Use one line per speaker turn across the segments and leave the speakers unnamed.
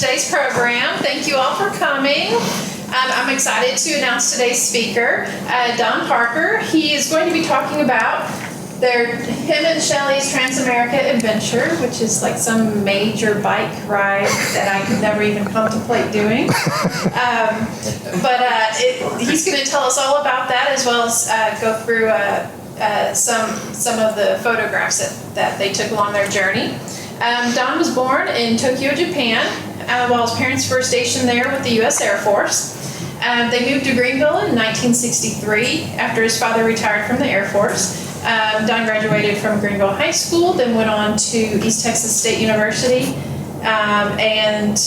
today's program. Thank you all for coming. I'm excited to announce today's speaker, Don Parker. He is going to be talking about him and Shelley's TransAmerican adventure, which is like some major bike ride that I could never even contemplate doing. He's going to tell us all about that, as well as go through some of the photographs that they took along their journey. Don was born in Tokyo, Japan, while his parents were stationed there with the U.S. Air Force. They moved to Greenville in 1963 after his father retired from the Air Force. Don graduated from Greenville High School, then went on to East Texas State University, and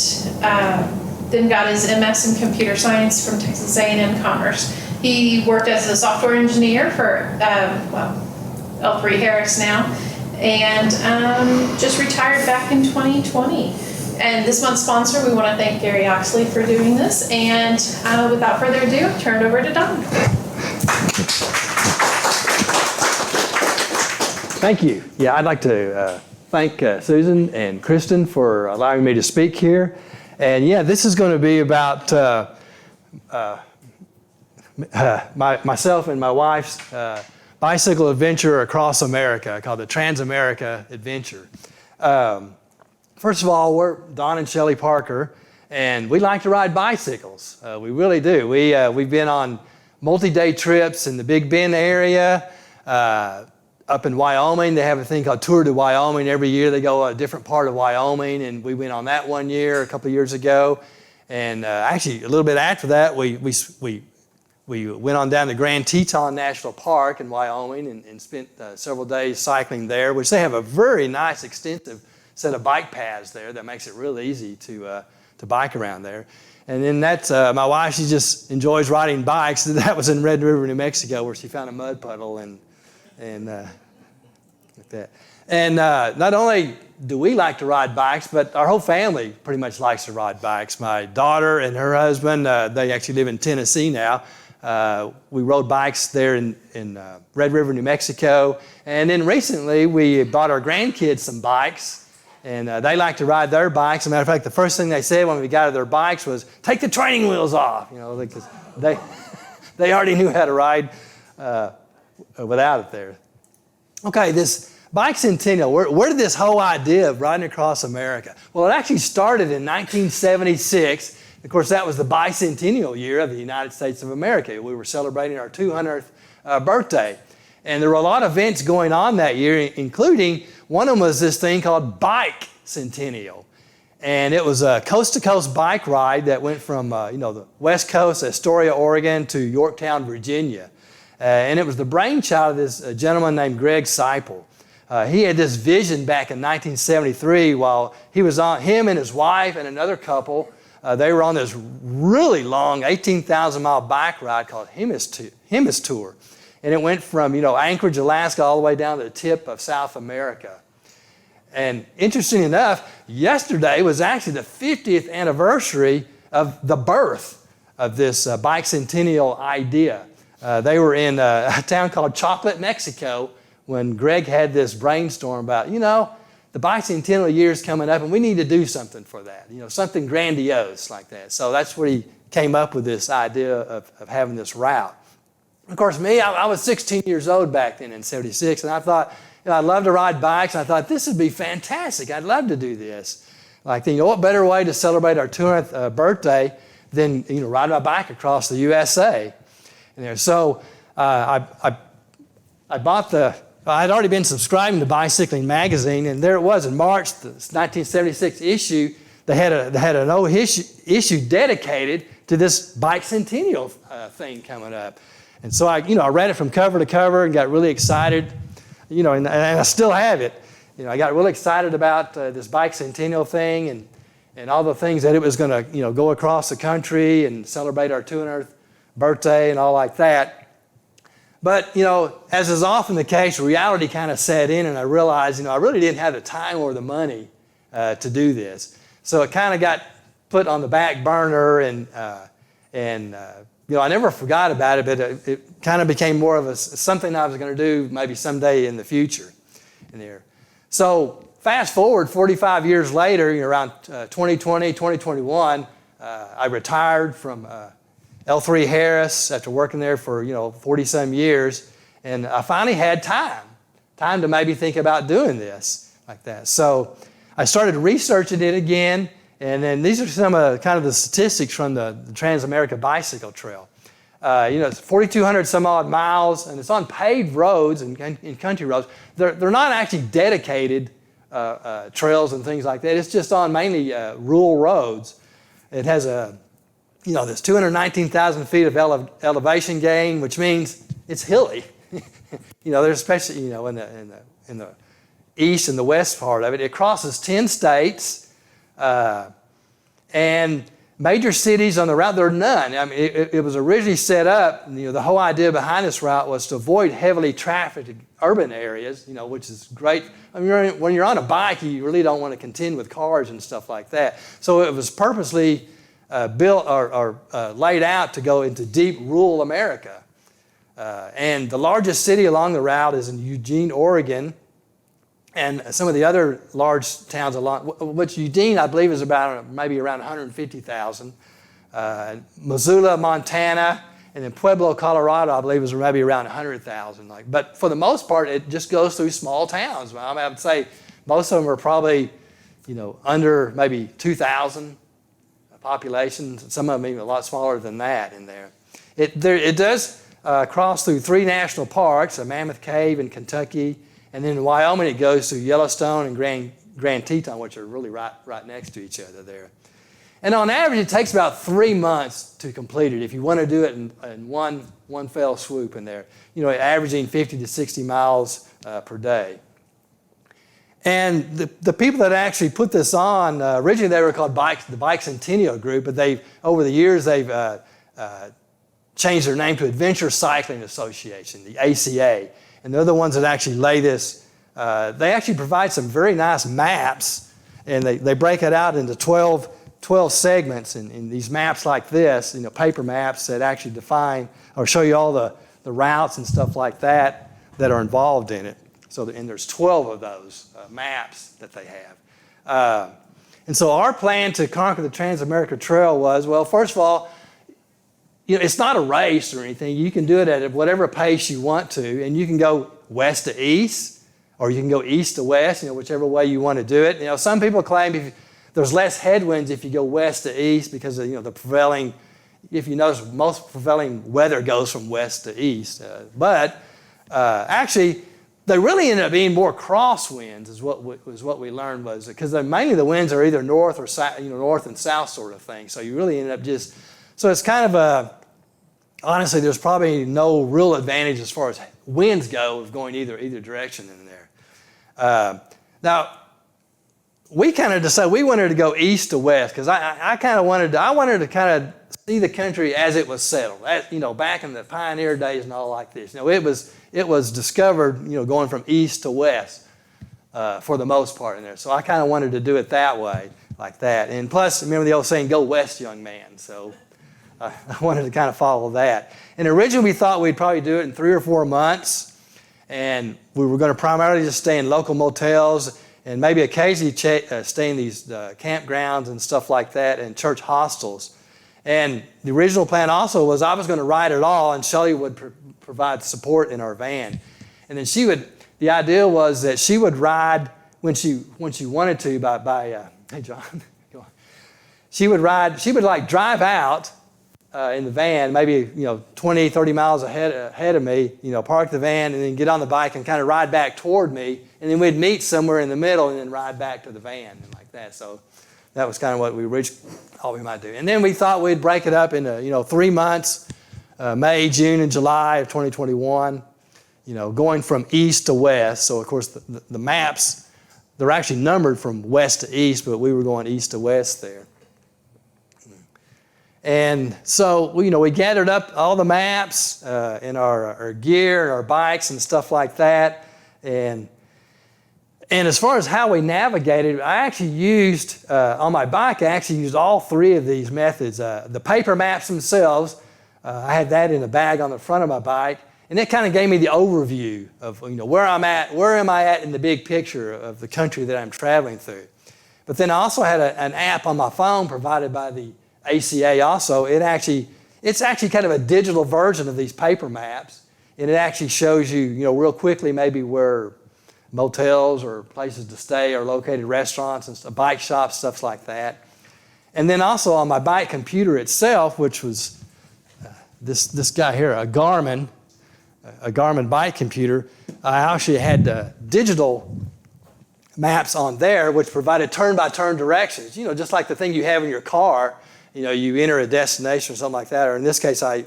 then got his MS in computer science from Texas A&M Commerce. He worked as a software engineer for L3 Harris now, and just retired back in 2020. And this month's sponsor, we want to thank Gary Oxley for doing this. And without further ado, I'll turn it over to Don.
Thank you. Yeah, I'd like to thank Susan and Kristen for allowing me to speak here. And yeah, this is going to be about myself and my wife's bicycle adventure across America called the TransAmerican Adventure. First of all, we're Don and Shelley Parker, and we like to ride bicycles. We really do. We've been on multi-day trips in the Big Bend area, up in Wyoming. They have a thing called Tour de Wyoming. Every year they go a different part of Wyoming, and we went on that one year a couple of years ago. And actually, a little bit after that, we went on down to Grand Teton National Park in Wyoming and spent several days cycling there, which they have a very nice, extensive set of bike paths there that makes it real easy to bike around there. And then that's my wife. She just enjoys riding bikes. That was in Red River, New Mexico, where she found a mud puddle and like that. And not only do we like to ride bikes, but our whole family pretty much likes to ride bikes. My daughter and her husband, they actually live in Tennessee now. We rode bikes there in Red River, New Mexico. And then recently we bought our grandkids some bikes. And they like to ride their bikes. As a matter of fact, the first thing they said when we got their bikes was, "Take the training wheels off," because they already knew how to ride without it there. Okay, this bicentennial, where did this whole idea of riding across America? Well, it actually started in 1976. Of course, that was the bicentennial year of the United States of America. We were celebrating our 200th birthday. And there were a lot of events going on that year, including one of them was this thing called Bike Centennial. And it was a coast-to-coast bike ride that went from the West Coast, Astoria, Oregon, to Yorktown, Virginia. And it was the brainchild of this gentleman named Greg Seipel. He had this vision back in 1973 while he was on, him and his wife and another couple, they were on this really long 18,000-mile bike ride called Hemis Tour. And it went from, Anchorage, Alaska, all the way down to the tip of South America. And interesting enough, yesterday was actually the 50th anniversary of the birth of this bicentennial idea. They were in a town called Chocolate, Mexico, when Greg had this brainstorm about, the bicentennial year is coming up and we need to do something for that, something grandiose like that. So that's where he came up with this idea of having this route. Of course, me, I was 16 years old back then in 76, and I thought, I'd love to ride bikes. And I thought, this would be fantastic. I'd love to do this. Like, what better way to celebrate our 200th birthday than, ride my bike across the USA? And so I bought I'd already been subscribing to Bicycling Magazine, and there it was in March, the 1976 issue. They had an old issue dedicated to this bicentennial thing coming up. And so I read it from cover to cover and got really excited, and I still have it. I got really excited about this bicentennial thing and all the things that it was going to, go across the country and celebrate our 200th birthday and all like that. But, as is often the case, reality kind of set in, and I realized, I really didn't have the time or the money to do this. So it kind of got put on the back burner, and I never forgot about it, but it kind of became more of something I was going to do maybe someday in the future. So fast forward 45 years later, around 2020, 2021, I retired from L3 Harris after working there for 40-some years, and I finally had time to maybe think about doing this like that. So I started researching it again, and then these are some of kind of the statistics from the TransAmerican Bicycle Trail. It's 4,200 some odd miles, and it's on paved roads and country roads. They're not actually dedicated trails and things like that. It's just on mainly rural roads. It has there's 219,000 feet of elevation gain, which means it's hilly. There's especially in the east and the west part of it. It crosses 10 states, and major cities on the route, there are none. I mean, it was originally set up, the whole idea behind this route was to avoid heavily trafficked urban areas, which is great. I mean, when you're on a bike, you really don't want to contend with cars and stuff like that. So it was purposely built or laid out to go into deep rural America. And the largest city along the route is in Eugene, Oregon, and some of the other large towns along, which Eugene, I believe, is maybe around 150,000. Missoula, Montana, and then Pueblo, Colorado, I believe, is maybe around 100,000. But for the most part, it just goes through small towns. I would say most of them are probably, under maybe 2,000 population. Some of them even a lot smaller than that in there. It does cross through 3 national parks, Mammoth Cave in Kentucky, and then in Wyoming it goes through Yellowstone and Grand Teton, which are really right next to each other there. And on average, it takes about 3 months to complete it if you want to do it in one fell swoop in there, averaging 50 to 60 miles per day. And the people that actually put this on, originally they were called the Bicentennial Group, but over the years they've changed their name to Adventure Cycling Association, the ACA. And they're the ones that actually lay this. They actually provide some very nice maps, and they break it out into 12 segments in these maps like this, paper maps that actually define or show you all the routes and stuff like that are involved in it. And there's 12 of those maps that they have. And so our plan to conquer the TransAmerican Trail was, well, first of all, it's not a race or anything. You can do it at whatever pace you want to, and you can go west to east, or you can go east to west, whichever way you want to do it. Some people claim there's less headwinds if you go west to east because of the prevailing. If you notice, most prevailing weather goes from west to east, but actually, they really ended up being more crosswinds, is what we learned, was because mainly the winds are either north or south, north and south sort of thing. So you really end up so it's kind of honestly, there's probably no real advantage as far as winds go of going either direction in there. Now, we kind of decided we wanted to go east to west because I wanted to kind of see the country as it was settled. Back in the pioneer days and all like this. It was discovered, going from east to west for the most part in there. So I kind of wanted to do it that way, like that. And plus, remember the old saying, "Go west, young man." So I wanted to kind of follow that. And originally we thought we'd probably do it in 3 or 4 months, and we were going to primarily just stay in local motels and maybe occasionally stay in these campgrounds and stuff like that, and church hostels. And the original plan also was I was going to ride it all, and Shelley would provide support in our van. And then the idea was that she would ride when she wanted to hey John, go on. She would drive out in the van, maybe 20, 30 miles ahead of me, park the van and then get on the bike and kind of ride back toward me, and then we'd meet somewhere in the middle and then ride back to the van and like that. So that was kind of what we thought we might do. And then we thought we'd break it up into 3 months, May, June, and July of 2021, going from east to west. So of course the maps, they're actually numbered from west to east, but we were going east to west there. And so, we gathered up all the maps and our gear and our bikes and stuff like that. And as far as how we navigated, I actually used, on my bike, I actually used all 3 of these methods. The paper maps themselves, I had that in a bag on the front of my bike. And it kind of gave me the overview of where I'm at, where am I at in the big picture of the country that I'm traveling through. But then I also had an app on my phone provided by the ACA also. It's actually kind of a digital version of these paper maps. And it actually shows you, real quickly maybe where motels or places to stay are located, restaurants and bike shops, stuff like that. And then also on my bike computer itself, which was this guy here, a Garmin bike computer, I actually had digital maps on there which provided turn-by-turn directions, just like the thing you have in your car. You enter a destination or something like that, or in this case I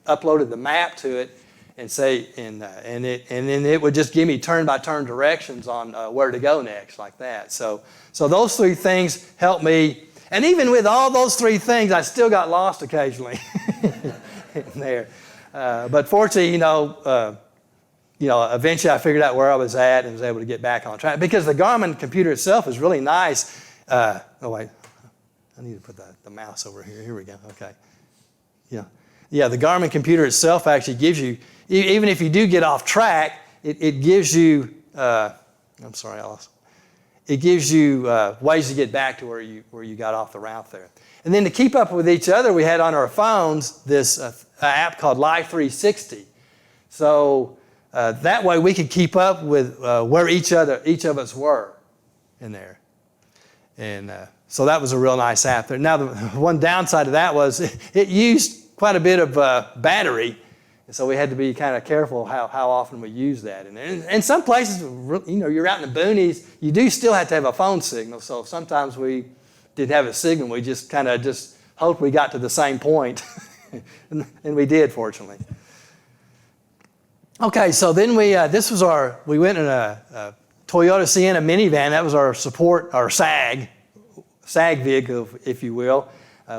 uploaded the map to it and then it would just give me turn-by-turn directions on where to go next, like that. So those three things helped me, and even with all those three things, I still got lost occasionally in there. But fortunately, eventually I figured out where I was at and was able to get back on track. Because the Garmin computer itself is really nice. Oh, wait. I need to put the mouse over here. Here we go. Okay. Yeah, the Garmin computer itself actually gives you, even if you do get off track, it gives you, I'm sorry, Alice. It gives you ways to get back to where you got off the route there. And then to keep up with each other, we had on our phones this app called Live 360. So that way we could keep up with where each of us were in there. And so that was a real nice app there. Now, the one downside of that was it used quite a bit of battery, and so we had to be kind of careful how often we use that. And in some places, you're out in the boonies, you do still have to have a phone signal. So sometimes we didn't have a signal. We just kind of hoped we got to the same point, and we did, fortunately. Okay, so then we went in a Toyota Sienna minivan. That was our SAG vehicle, if you will.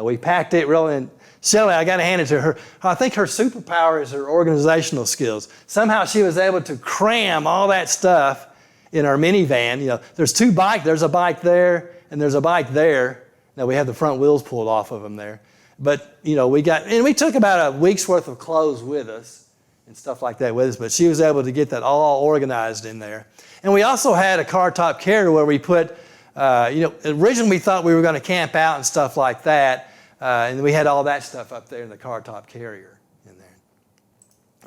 We packed it real in. Shelley, I got to hand it to her. I think her superpower is her organizational skills. Somehow she was able to cram all that stuff in our minivan. There's two bikes. There's a bike there, and there's a bike there. Now we have the front wheels pulled off of them there. But, we took about a week's worth of clothes with us and stuff like that with us. But she was able to get that all organized in there. And we also had a car top carrier where we put, originally we thought we were going to camp out and stuff like that. And we had all that stuff up there in the car top carrier in there.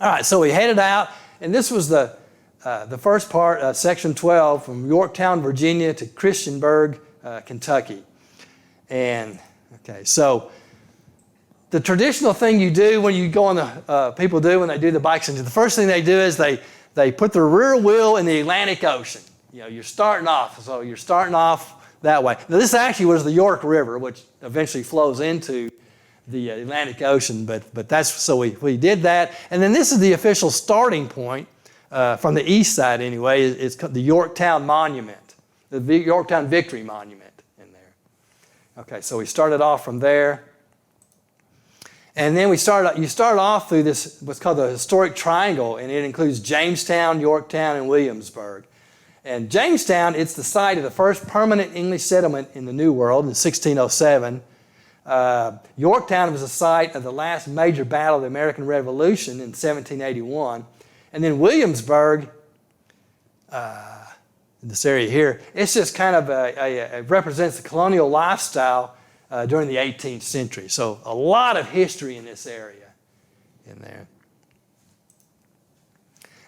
All right, so we headed out, and this was the first part, Section 12, from Yorktown, Virginia to Christiansburg, Kentucky. And, okay, so the traditional thing you do when you go on people do when they do the bike engine, the first thing they do is they put their rear wheel in the Atlantic Ocean. You're starting off, so you're starting off that way. Now, this actually was the York River, which eventually flows into the Atlantic Ocean, but that's, so we did that. And then this is the official starting point from the east side anyway. It's the Yorktown Monument, the Yorktown Victory Monument in there. Okay, so we started off from there. And then you start off through this, what's called the Historic Triangle, and it includes Jamestown, Yorktown, and Williamsburg. And Jamestown, it's the site of the first permanent English settlement in the New World in 1607. Yorktown was the site of the last major battle of the American Revolution in 1781. And then Williamsburg, in this area here, it's just kind of it represents the colonial lifestyle during the 18th century. So a lot of history in this area in there.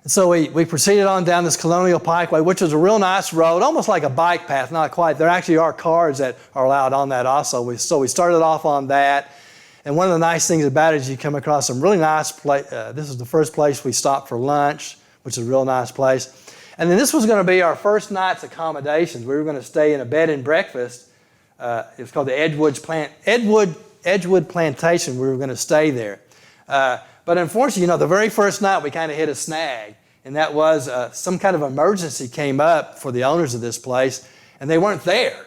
And so we proceeded on down this Colonial Pikeway, which was a real nice road, almost like a bike path, not quite. There actually are cars that are allowed on that also. So we started off on that. And one of the nice things about it is you come across some really nice place. This is the first place we stopped for lunch, which is a real nice place. And then this was going to be our first night's accommodations. We were going to stay in a bed and breakfast. It was called the Edgewood Plantation. We were going to stay there. But unfortunately, the very first night we kind of hit a snag, and that was some kind of emergency came up for the owners of this place, and they weren't there.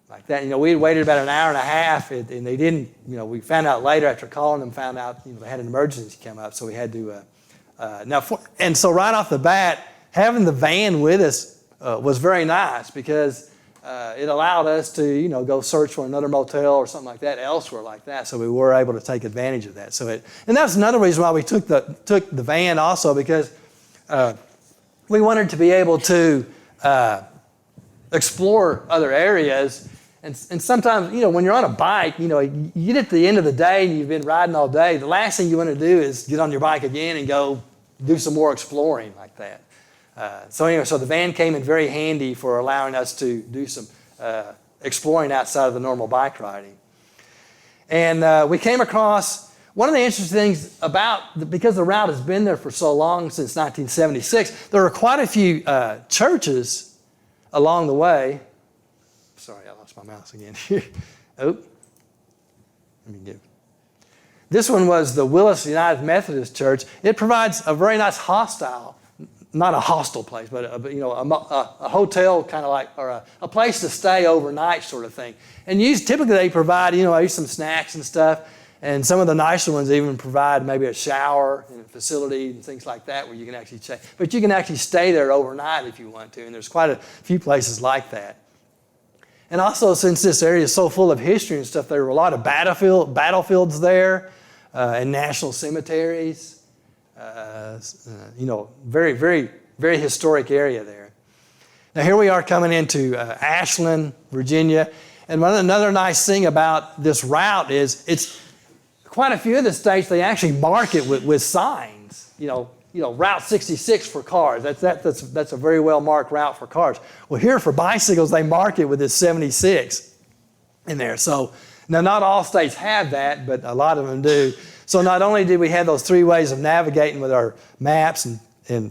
Like that, we had waited about an hour and a half, and they didn't, we found out later after calling them, found out, they had an emergency come up, so we had to, and so right off the bat, having the van with us was very nice because it allowed us to, go search for another motel or something like that elsewhere like that. So we were able to take advantage of that. And that's another reason why we took the van also, because we wanted to be able to explore other areas. And sometimes, when you're on a bike, you get at the end of the day and you've been riding all day, the last thing you want to do is get on your bike again and go do some more exploring like that. So the van came in very handy for allowing us to do some exploring outside of the normal bike riding. And we came across one of the interesting things because the route has been there for so long, since 1976, there are quite a few churches along the way. Sorry, I lost my mouse again here. Let me get. This one was the Willis United Methodist Church. It provides a very nice not a hostel place, but a hotel kind of like, or a place to stay overnight sort of thing. And typically they provide, some snacks and stuff. And some of the nicer ones even provide maybe a shower and a facility and things like that where you can actually check. But you can actually stay there overnight if you want to. And there's quite a few places like that. And also, since this area is so full of history and stuff, there were a lot of battlefields there and national cemeteries. Very, very, very historic area there. Now here we are coming into Ashland, Virginia. And another nice thing about this route is it's quite a few of the states, they actually mark it with signs. Route 66 for cars. That's a very well marked route for cars. Well, here for bicycles, they mark it with this 76 in there. So now not all states have that, but a lot of them do. So not only did we have those 3 ways of navigating with our maps and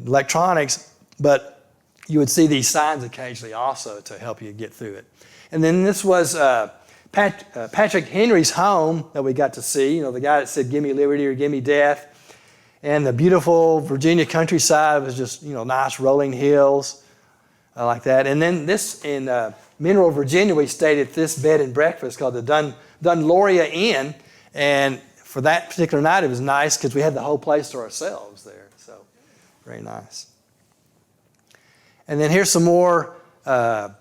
electronics, but you would see these signs occasionally also to help you get through it. And then this was Patrick Henry's home that we got to see, the guy that said, "Give me liberty or give me death." And the beautiful Virginia countryside was just, nice rolling hills like that. And then this in Mineral, Virginia, we stayed at this bed and breakfast called the Dunloria Inn. And for that particular night, it was nice because we had the whole place to ourselves there. So very nice. And then here's some more of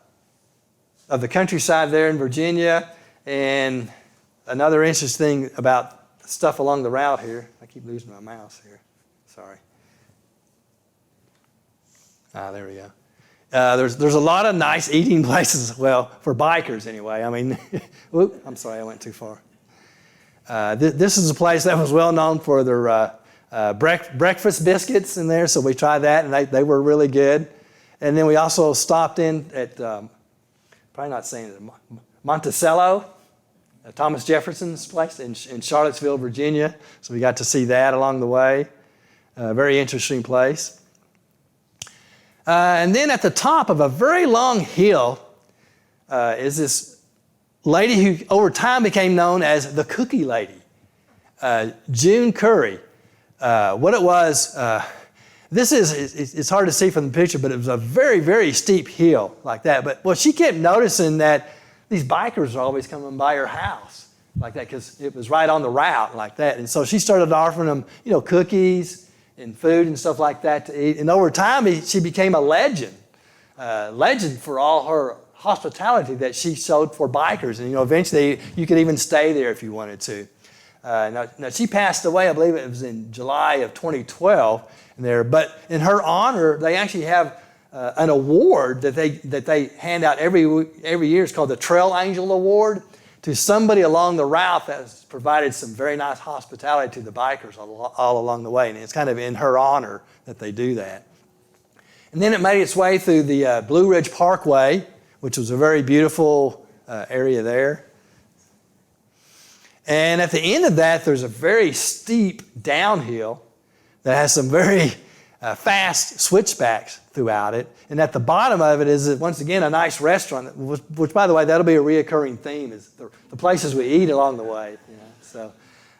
the countryside there in Virginia. And another interesting thing about stuff along the route here. I keep losing my mouse here. Sorry. There we go. There's a lot of nice eating places, well, for bikers anyway. I mean, I'm sorry, I went too far. This is a place that was well known for their breakfast biscuits in there, so we tried that, and they were really good. And then we also stopped in at, probably not saying it, Monticello, Thomas Jefferson's place in Charlottesville, Virginia. So we got to see that along the way. Very interesting place. And then at the top of a very long hill is this lady who over time became known as the Cookie Lady, June Curry. What it was, it's hard to see from the picture, but it was a very, very steep hill like that. But she kept noticing that these bikers are always coming by her house like that because it was right on the route like that. And so she started offering them, cookies and food and stuff like that to eat. And over time, she became a legend for all her hospitality that she showed for bikers. And, eventually you could even stay there if you wanted to. Now she passed away, I believe it was in July of 2012 there. But in her honor, they actually have an award that they hand out every year. It's called the Trail Angel Award to somebody along the route that has provided some very nice hospitality to the bikers all along the way. And it's kind of in her honor that they do that. And then it made its way through the Blue Ridge Parkway, which was a very beautiful area there. And at the end of that, there's a very steep downhill that has some very fast switchbacks throughout it. And at the bottom of it is, once again, a nice restaurant, which, by the way, that'll be a reoccurring theme, is the places we eat along the way. So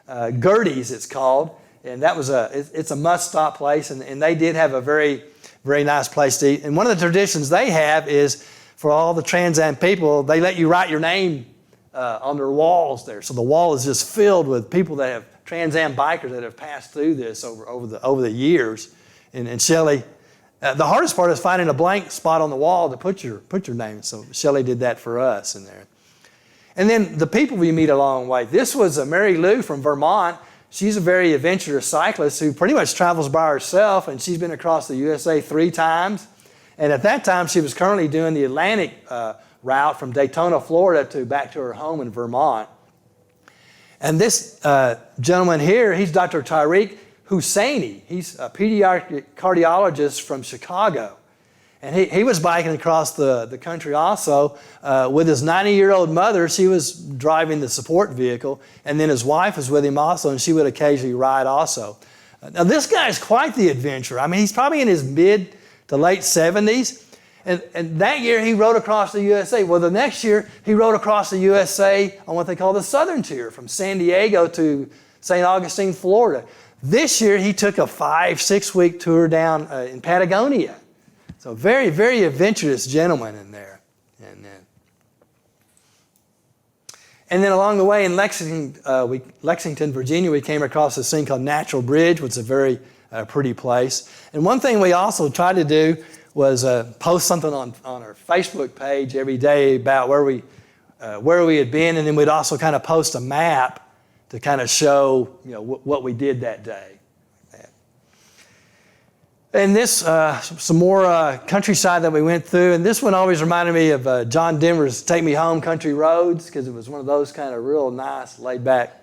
Gertie's, it's called. And that was it's a must-stop place. And they did have a very, very nice place to eat. And one of the traditions they have is, for all the Trans Am people, they let you write your name on their walls there. So the wall is just filled with people that have Trans Am bikers that have passed through this over the years. And Shelley The hardest part is finding a blank spot on the wall to put your name. So Shelley did that for us in there. And then the people we meet along the way. This was Mary Lou from Vermont. She's a very adventurous cyclist who pretty much travels by herself, and she's been across the USA 3 times. And at that time, she was currently doing the Atlantic route from Daytona, Florida, back to her home in Vermont. And this gentleman here, he's Dr. Tariq Husseini. He's a pediatric cardiologist from Chicago. And he was biking across the country also with his 90-year-old mother. She was driving the support vehicle, and then his wife was with him also, and she would occasionally ride also. Now, this guy is quite the adventurer. I mean, he's probably in his mid to late 70s. And that year, he rode across the USA. Well, the next year, he rode across the USA on what they call the Southern Tier, from San Diego to St. Augustine, Florida. This year, he took a 5-6-week tour down in Patagonia. So very, very adventurous gentleman in there. And then along the way in Lexington, Virginia, we came across this thing called Natural Bridge, which is a very pretty place. And one thing we also tried to do was post something on our Facebook page every day about where we had been, and then we'd also kind of post a map to kind of show what we did that day. And this, some more countryside that we went through. And this one always reminded me of John Denver's Take Me Home Country Roads, because it was one of those kind of real nice, laid-back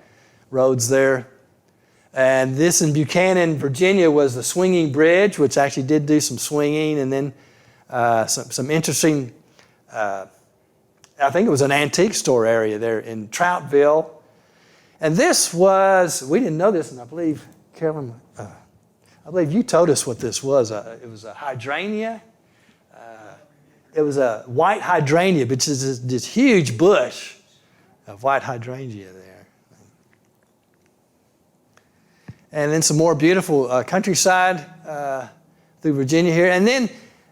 roads there. And this in Buchanan, Virginia, was the Swinging Bridge, which actually did do some swinging. And then some interesting, I think it was an antique store area there in Troutville. And this was, we didn't know this, and I believe, Carolyn, I believe you told us what this was. It was a hydrangea. It was a white hydrangea, which is this huge bush of white hydrangea there. And then some more beautiful countryside through Virginia here. And then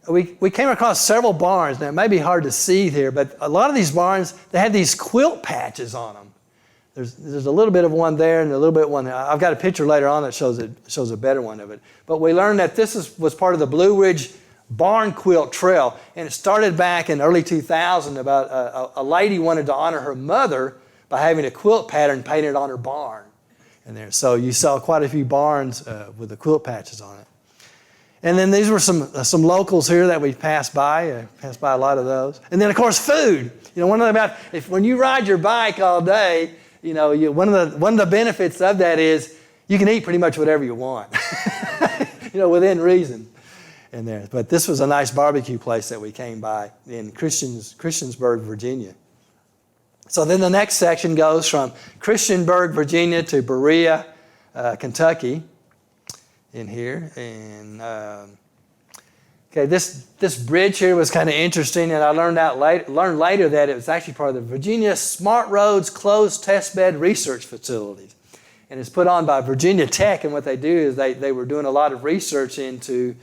we came across several barns. Now, it may be hard to see here, but a lot of these barns, they had these quilt patches on them. There's a little bit of one there and a little bit of one there. I've got a picture later on that shows a better one of it. But we learned that this was part of the Blue Ridge Barn Quilt Trail, and it started back in early 2000 about a lady wanted to honor her mother by having a quilt pattern painted on her barn. And there, so you saw quite a few barns with the quilt patches on it. And then these were some locals here that we passed by a lot of those. And then of course food. One of the when you ride your bike all day, one of the benefits of that is you can eat pretty much whatever you want, within reason. In there, but this was a nice barbecue place that we came by in Christiansburg, Virginia. So then the next section goes from Christiansburg, Virginia, to Berea, Kentucky. In here, and okay, this bridge here was kind of interesting, and I learned later that it was actually part of the Virginia Smart Roads Closed Testbed Research Facilities, and it's put on by Virginia Tech. And what they do is they were doing a lot of research into,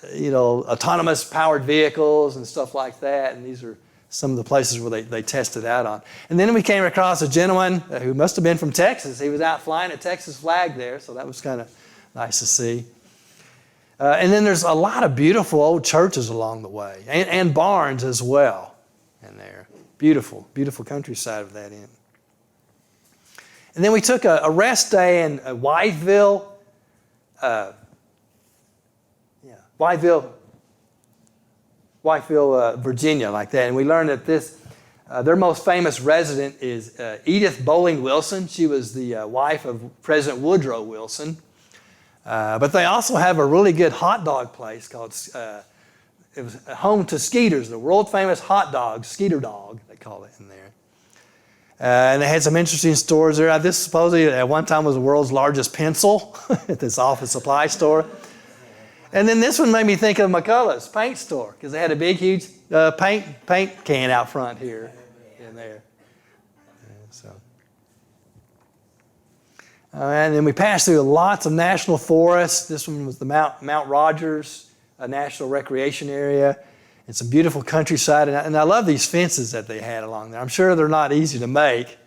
autonomous powered vehicles and stuff like that. And these are some of the places where they tested out on. And then we came across a gentleman who must have been from Texas. He was out flying a Texas flag there, so that was kind of nice to see. And then there's a lot of beautiful old churches along the way, and barns as well in there. Beautiful, beautiful countryside of that end. And then we took a rest day in Whiteville, Virginia, like that. And we learned that their most famous resident is Edith Bowling Wilson. She was the wife of President Woodrow Wilson. But they also have a really good hot dog place called, it was home to Skeeter's, the world famous hot dog, Skeeter Dog, they call it in there. And they had some interesting stores there. This supposedly at one time was the world's largest pencil at this office supply store. And then this one made me think of McCullough's paint store, because they had a big, huge paint can out front here in there. And then we passed through lots of national forests. This one was the Mount Rogers National Recreation Area, and some beautiful countryside. And I love these fences that they had along there. I'm sure they're not easy to make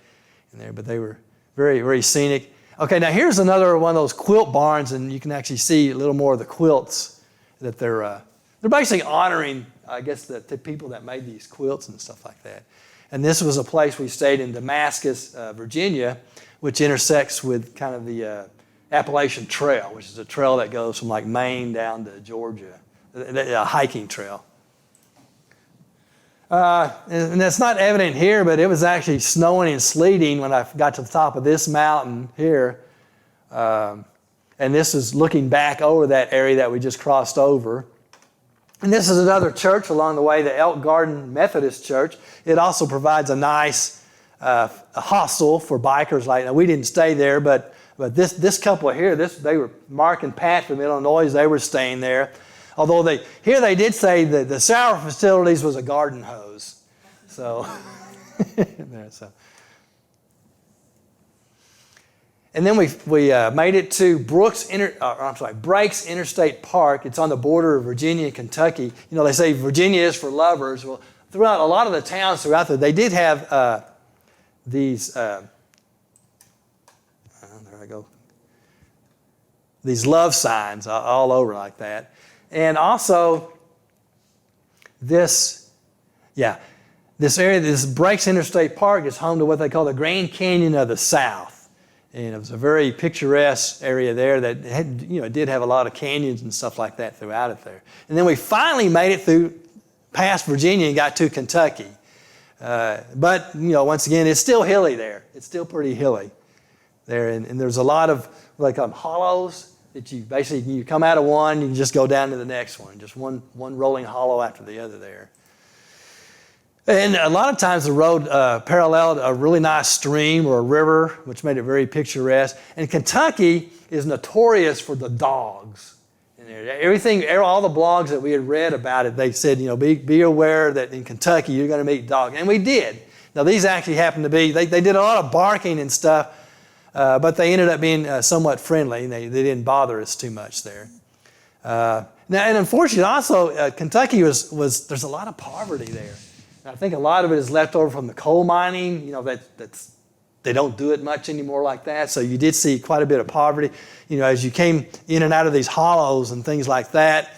in there, but they were very, very scenic. Okay, now here's another one of those quilt barns, and you can actually see a little more of the quilts that they're basically honoring, I guess, the people that made these quilts and stuff like that. And this was a place we stayed in Damascus, Virginia, which intersects with kind of the Appalachian Trail, which is a trail that goes from like Maine down to Georgia, a hiking trail. And that's not evident here, but it was actually snowing and sleeting when I got to the top of this mountain here. And this is looking back over that area that we just crossed over. And this is another church along the way, the Elk Garden Methodist Church. It also provides a nice hostel for bikers. Like, now we didn't stay there, but this couple here, they were Mark and Pat from Illinois. They were staying there. Although they did say that the shower facilities was a garden hose. So, and then we made it to Breaks Interstate Park. It's on the border of Virginia and Kentucky. You know, they say Virginia is for lovers. Well, throughout a lot of the towns throughout there, they did have these. There I go. These love signs all over like that. And also, this area, this Breaks Interstate Park is home to what they call the Grand Canyon of the South. And it was a very picturesque area there that did have a lot of canyons and stuff like that throughout it there. And then we finally made it through past Virginia and got to Kentucky. But, once again, it's still hilly there. It's still pretty hilly there. And there's a lot of, what they call them, hollows. That you come out of one, you can just go down to the next one. Just one rolling hollow after the other there. And a lot of times the road paralleled a really nice stream or a river, which made it very picturesque. And Kentucky is notorious for the dogs. All the blogs that we had read about it, they said, be aware that in Kentucky you're going to meet dogs. And we did. Now these actually happened to be, they did a lot of barking and stuff. But they ended up being somewhat friendly. They didn't bother us too much there. Now, and unfortunately, also Kentucky was there's a lot of poverty there. And I think a lot of it is left over from the coal mining. They don't do it much anymore like that. So you did see quite a bit of poverty. As you came in and out of these hollows and things like that.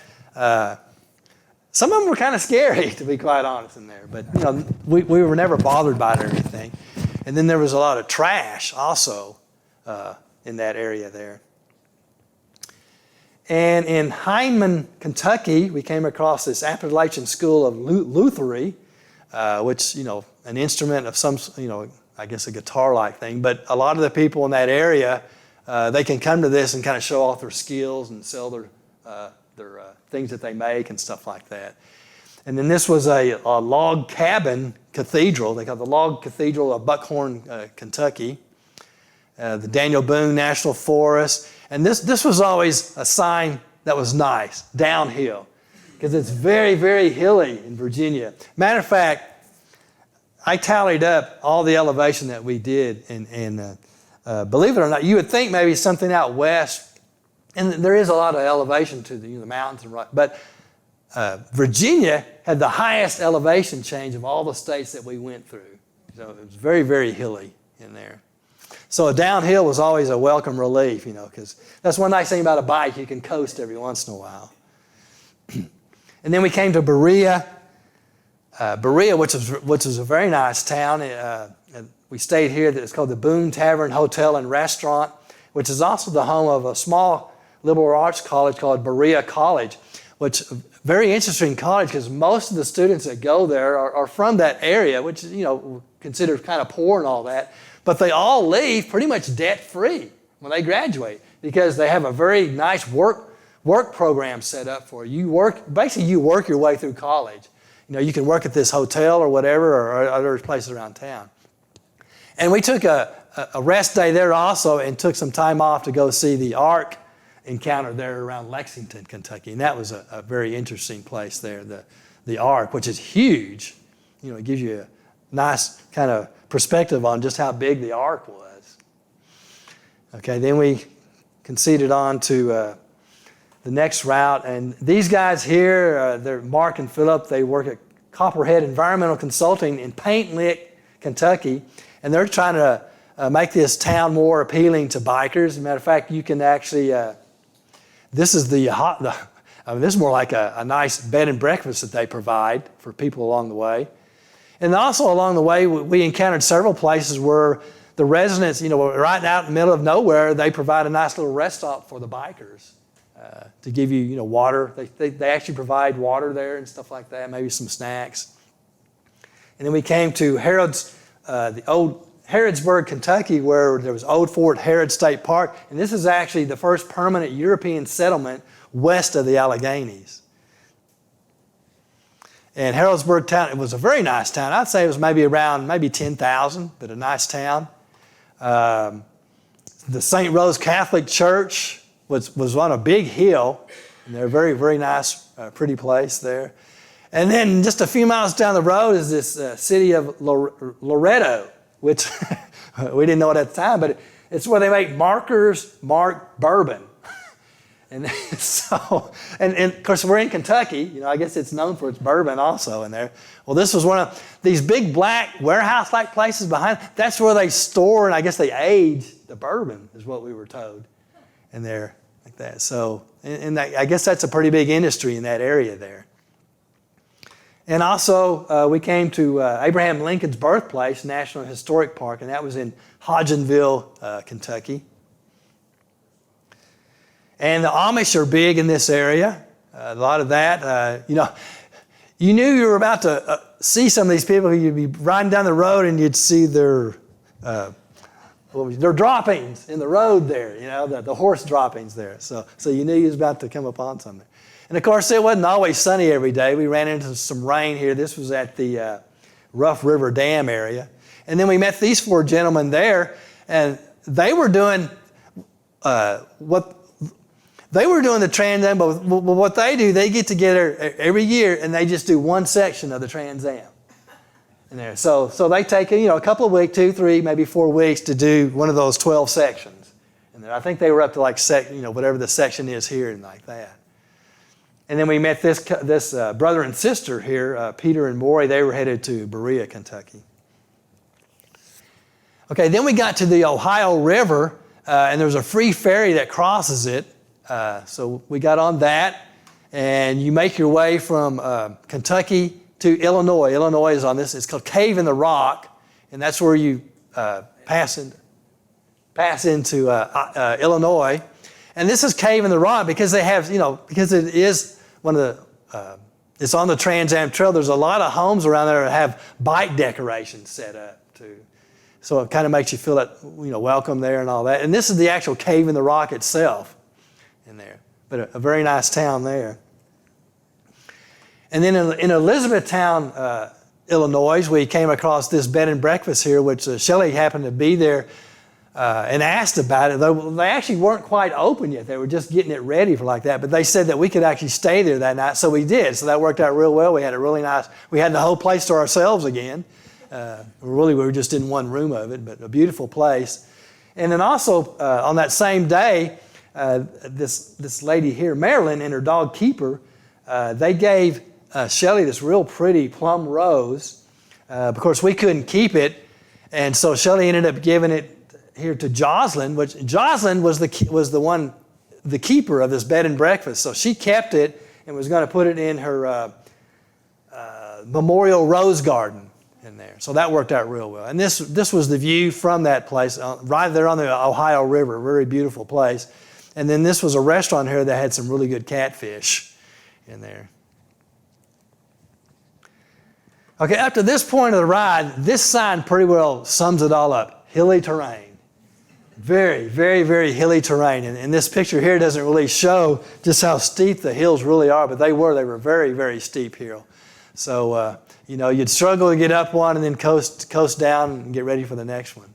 Some of them were kind of scary, to be quite honest, in there. But we were never bothered by it or anything. And then there was a lot of trash also. In that area there. And in Hindman, Kentucky, we came across this Appalachian School of Luthery, which, an instrument of some, I guess a guitar-like thing. But a lot of the people in that area, they can come to this and kind of show off their skills and sell their things that they make and stuff like that. And then this was a log cabin cathedral. They call it the Log Cathedral of Buckhorn, Kentucky. The Daniel Boone National Forest. And this was always a sign that was nice, downhill, because it's very, very hilly in Virginia. Matter of fact, I tallied up all the elevation that we did, and believe it or not, you would think maybe something out west, and there is a lot of elevation to the mountains, but Virginia had the highest elevation change of all the states that we went through. So it was very, very hilly in there. So a downhill was always a welcome relief, because that's one nice thing about a bike. You can coast every once in a while. And then we came to Berea, which is a very nice town. We stayed here. It's called the Boone Tavern Hotel and Restaurant, which is also the home of a small liberal arts college called Berea College, which is a very interesting college because most of the students that go there are from that area, which is, considered kind of poor and all that. But they all leave pretty much debt-free when they graduate because they have a very nice work program set up for you. You work your way through college. You can work at this hotel or whatever or other places around town. And we took a rest day there also and took some time off to go see the Ark encounter there around Lexington, Kentucky. And that was a very interesting place there, the Ark, which is huge. It gives you a nice kind of perspective on just how big the Ark was. Okay, then we conceded on to the next route. And these guys here, they're Mark and Philip. They work at Copperhead Environmental Consulting in Paint Lick, Kentucky. And they're trying to make this town more appealing to bikers. As a matter of fact, you can actually, this is This is more like a nice bed and breakfast that they provide for people along the way. And also along the way, we encountered several places where the residents, right out in the middle of nowhere, they provide a nice little rest stop for the bikers to give you, water. They actually provide water there and stuff like that, maybe some snacks. And then we came to the old Harrodsburg, Kentucky, where there was Old Fort Harrod State Park. And this is actually the first permanent European settlement west of the Alleghenies. And Harrodsburg town, it was a very nice town. I'd say it was maybe 10,000, but a nice town. The St. Rose Catholic Church was on a big hill, and they're a very, very nice, pretty place there. And then just a few miles down the road is this city of Loretto, which we didn't know it at the time, but it's where they make markers marked bourbon. And so, and of course, we're in Kentucky. I guess it's known for its bourbon also in there. Well, this was one of these big black warehouse-like places behind. That's where they store and I guess they age the bourbon, is what we were told in there like that. So, and I guess that's a pretty big industry in that area there. And also, we came to Abraham Lincoln's birthplace, National Historic Park, and that was in Hodgenville, Kentucky. And the Amish are big in this area. A lot of that. You knew you were about to see some of these people. You'd be riding down the road and you'd see their droppings in the road there. The horse droppings there. So you knew you was about to come upon something. And of course, it wasn't always sunny every day. We ran into some rain here. This was at the Rough River Dam area. And then we met these four gentlemen there, and they were doing They were doing the Trans Am, but what they do, they get together every year and they just do one section of the Trans Am. In there. So they take a couple of weeks, 2, 3, maybe 4 weeks to do one of those 12 sections. And I think they were up to like whatever the section is here and like that. And then we met this brother and sister here, Peter and Maury. They were headed to Berea, Kentucky. Okay, then we got to the Ohio River, and there was a free ferry that crosses it. So we got on that, and you make your way from Kentucky to Illinois. Illinois is on this. It's called Cave in the Rock, and that's where you pass into Illinois. And this is Cave in the Rock because they have, because it is one of the, it's on the Trans Am Trail. There's a lot of homes around there that have bike decorations set up too. So it kind of makes you feel that, welcome there and all that. And this is the actual Cave in the Rock itself. In there, but a very nice town there. And then in Elizabethtown, Illinois, we came across this bed and breakfast here, which Shelley happened to be there and asked about it. They actually weren't quite open yet. They were just getting it ready for like that, but they said that we could actually stay there that night, so we did. So that worked out real well. We had we had the whole place to ourselves again. We were just in one room of it, but a beautiful place. And then also on that same day, this lady here, Marilyn, and her dog Keeper, they gave Shelley this real pretty plum rose. Of course, we couldn't keep it, and so Shelley ended up giving it here to Jocelyn, which Jocelyn was the keeper of this bed and breakfast. So she kept it and was going to put it in her memorial rose garden in there. So that worked out real well. And this was the view from that place, right there on the Ohio River, very beautiful place. And then this was a restaurant here that had some really good catfish in there. Okay, up to this point of the ride, this sign pretty well sums it all up. Hilly terrain. Very, very, very hilly terrain. And this picture here doesn't really show just how steep the hills really are, but they were very, very steep hill. So, you'd struggle to get up one and then coast down and get ready for the next one.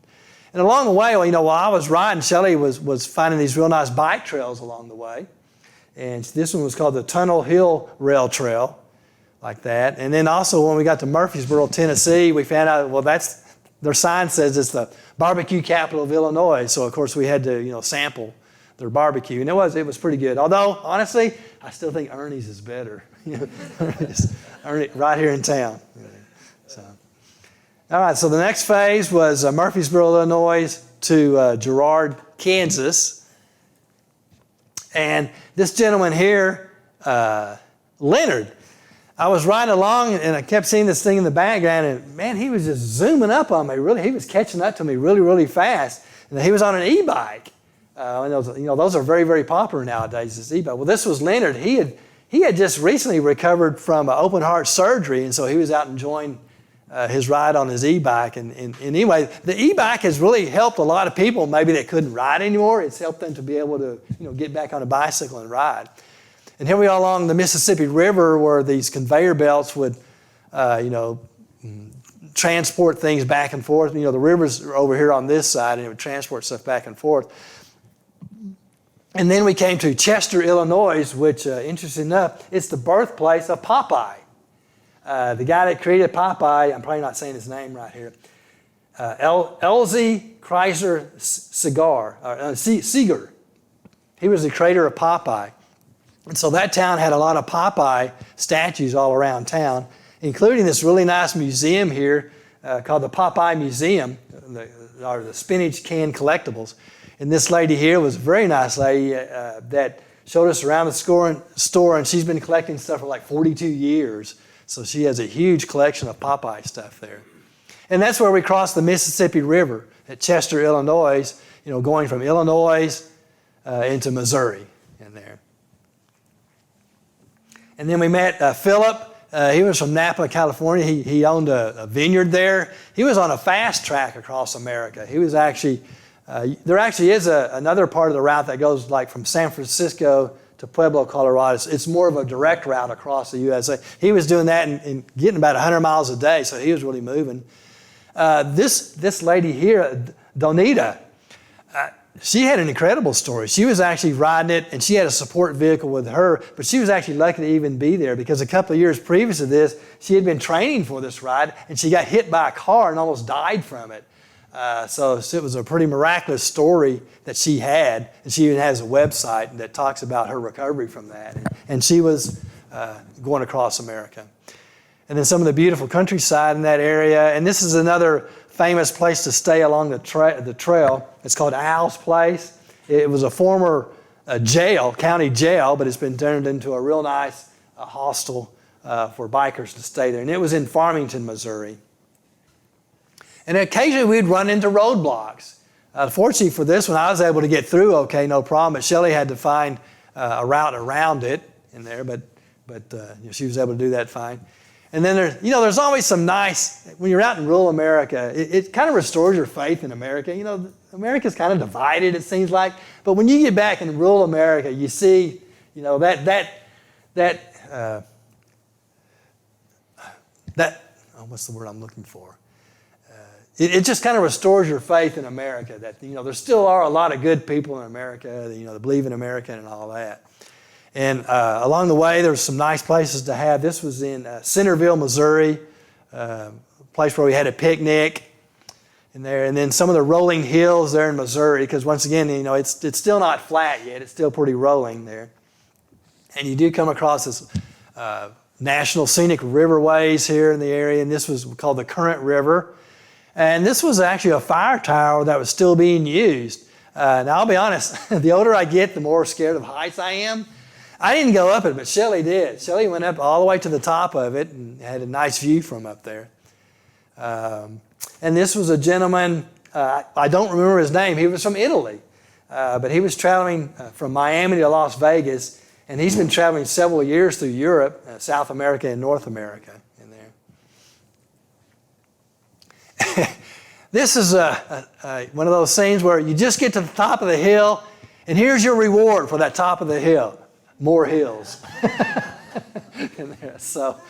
And along the way, while I was riding, Shelley was finding these real nice bike trails along the way. And this one was called the Tunnel Hill Rail Trail, like that. And then also when we got to Murfreesboro, Tennessee, we found out, their sign says it's the barbecue capital of Illinois. So, of course, we had to, sample their barbecue. And it was pretty good. Although, honestly, I still think Ernie's is better. Ernie, right here in town. So. All right, so the next phase was Murfreesboro, Illinois to Girard, Kansas. And this gentleman here, Leonard. I was riding along and I kept seeing this thing in the background, and man, he was just zooming up on me. Really, he was catching up to me really, really fast. And he was on an e-bike. And those are very, very popular nowadays, this e-bike. Well, this was Leonard. He had just recently recovered from open heart surgery, and so he was out enjoying his ride on his e-bike. And anyway, the e-bike has really helped a lot of people maybe that couldn't ride anymore. It's helped them to be able to get back on a bicycle and ride. And here we are along the Mississippi River where these conveyor belts would, transport things back and forth. The rivers are over here on this side, and it would transport stuff back and forth. And then we came to Chester, Illinois, which, interesting enough, it's the birthplace of Popeye. The guy that created Popeye, I'm probably not saying his name right here, Elzie Chrysler Seeger. He was the creator of Popeye. And so that town had a lot of Popeye statues all around town, including this really nice museum here called the Popeye Museum, or the Spinach Can Collectibles. And this lady here was a very nice lady that showed us around the store, and she's been collecting stuff for like 42 years. So she has a huge collection of Popeye stuff there. And that's where we crossed the Mississippi River at Chester, Illinois, going from Illinois into Missouri in there. And then we met Philip. He was from Napa, California. He owned a vineyard there. He was on a fast track across America. He was actually, there actually is another part of the route that goes like from San Francisco to Pueblo, Colorado. It's more of a direct route across the USA. He was doing that and getting about 100 miles a day, so he was really moving. This lady here, Donita, she had an incredible story. She was actually riding it, and she had a support vehicle with her, but she was actually lucky to even be there because a couple of years previous to this, she had been training for this ride, and she got hit by a car and almost died from it. So it was a pretty miraculous story that she had, and she even has a website that talks about her recovery from that. And she was going across America. And then some of the beautiful countryside in that area, and this is another famous place to stay along the trail. It's called Al's Place. It was a former jail, county jail, but it's been turned into a real nice hostel for bikers to stay there. And it was in Farmington, Missouri. And occasionally we'd run into roadblocks. Fortunately for this one, I was able to get through okay, no problem, but Shelley had to find a route around it in there, but she was able to do that fine. And then there's always some nice, when you're out in rural America, it kind of restores your faith in America. America's kind of divided, it seems like. But when you get back in rural America, you see, what's the word I'm looking for? It just kind of restores your faith in America that, there still are a lot of good people in America, that believe in America and all that. And along the way, there were some nice places to have. This was in Centerville, Missouri, a place where we had a picnic in there. And then some of the rolling hills there in Missouri, because once again, it's still not flat yet. It's still pretty rolling there. And you do come across this national scenic riverways here in the area, and this was called the Current River. And this was actually a fire tower that was still being used. Now, I'll be honest, the older I get, the more scared of heights I am. I didn't go up it, but Shelley did. Shelley went up all the way to the top of it and had a nice view from up there. And this was a gentleman, I don't remember his name. He was from Italy, but he was traveling from Miami to Las Vegas, and he's been traveling several years through Europe, South America, and North America in there. This is one of those scenes where you just get to the top of the hill, and here's your reward for that top of the hill. More hills. in there. So,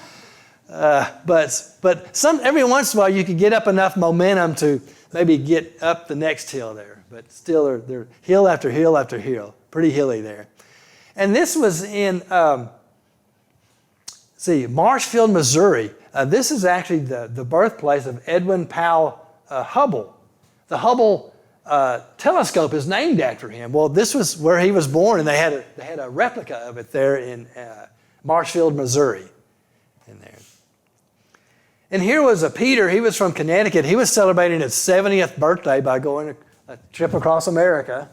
but every once in a while you could get up enough momentum to maybe get up the next hill there. But still, they're hill after hill after hill. Pretty hilly there. And this was in, Marshfield, Missouri. This is actually the birthplace of Edwin Powell Hubble. The Hubble telescope is named after him. Well, this was where he was born, and they had a replica of it there in Marshfield, Missouri, in there. And here was Peter. He was from Connecticut. He was celebrating his 70th birthday by going a trip across America.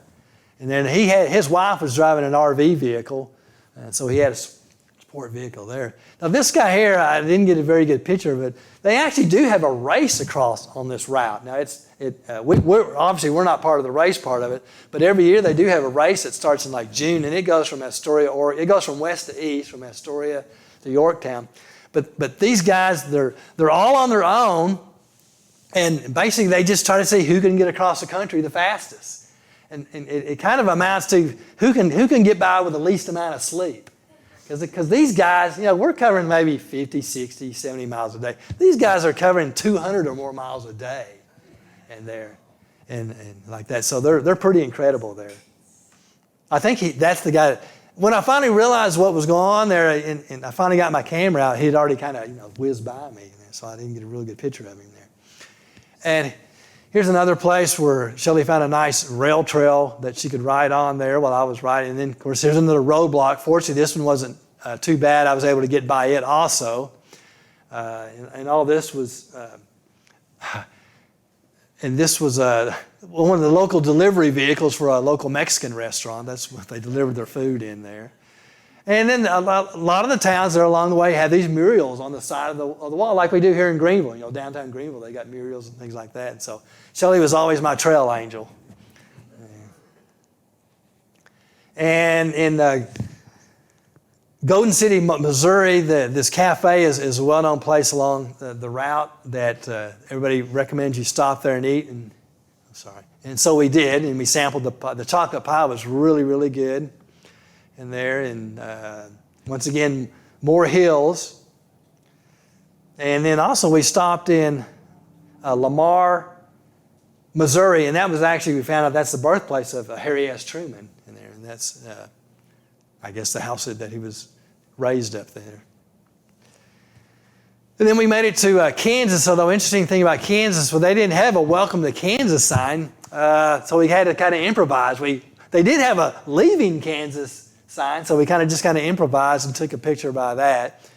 And then his wife was driving an RV vehicle, and so he had sport vehicle there. Now this guy here, I didn't get a very good picture of it. They actually do have a race across on this route. Now we're not part of the race part of it, but every year they do have a race that starts in like June, and it goes from Astoria, or it goes from west to east, from Astoria to Yorktown. But these guys, they're all on their own, and basically they just try to see who can get across the country the fastest. And it kind of amounts to who can get by with the least amount of sleep. Because these guys, we're covering maybe 50, 60, 70 miles a day. These guys are covering 200 or more miles a day and like that. So they're pretty incredible there. I think that's the guy. When I finally realized what was going on there, and I finally got my camera out, he'd already kind of whizzed by me, so I didn't get a really good picture of him there. And here's another place where Shelley found a nice rail trail that she could ride on there while I was riding. And then, of course, here's another roadblock. Fortunately, this one wasn't too bad. I was able to get by it also. And all this was, and this was one of the local delivery vehicles for a local Mexican restaurant. That's what they delivered their food in there. And then a lot of the towns that are along the way have these murals on the side of the wall, like we do here in Greenville. Downtown Greenville, they got murals and things like that. And so Shelley was always my trail angel. And in Golden City, Missouri, this cafe is a well-known place along the route that everybody recommends you stop there and eat. And and so we did, and we sampled the chocolate pie. Was really, really good in there. And once again, more hills. And then also we stopped in Lamar, Missouri, and that was actually, we found out that's the birthplace of Harry S. Truman in there. And that's, I guess, the house that he was raised up there. And then we made it to Kansas, although interesting thing about Kansas, well, they didn't have a welcome to Kansas sign, so we had to kind of improvise. They did have a leaving Kansas sign, so we kind of improvised and took a picture by that.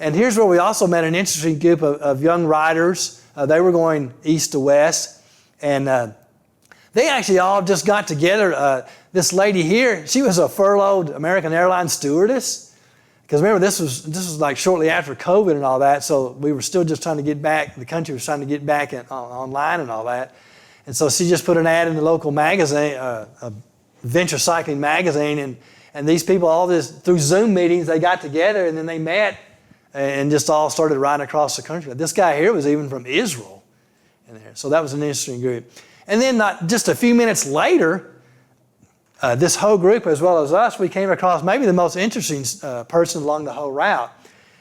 And here's where we also met an interesting group of young riders. They were going east to west, and they actually all just got together. This lady here, she was a furloughed American Airlines stewardess. Because remember, this was like shortly after COVID and all that, so we were still just trying to get back. The country was trying to get back online and all that. And so she just put an ad in the local magazine, a venture cycling magazine, and these people, all this through Zoom meetings, they got together and then they met and just all started riding across the country. This guy here was even from Israel in there, so that was an interesting group. And then just a few minutes later, this whole group, as well as us, we came across maybe the most interesting person along the whole route.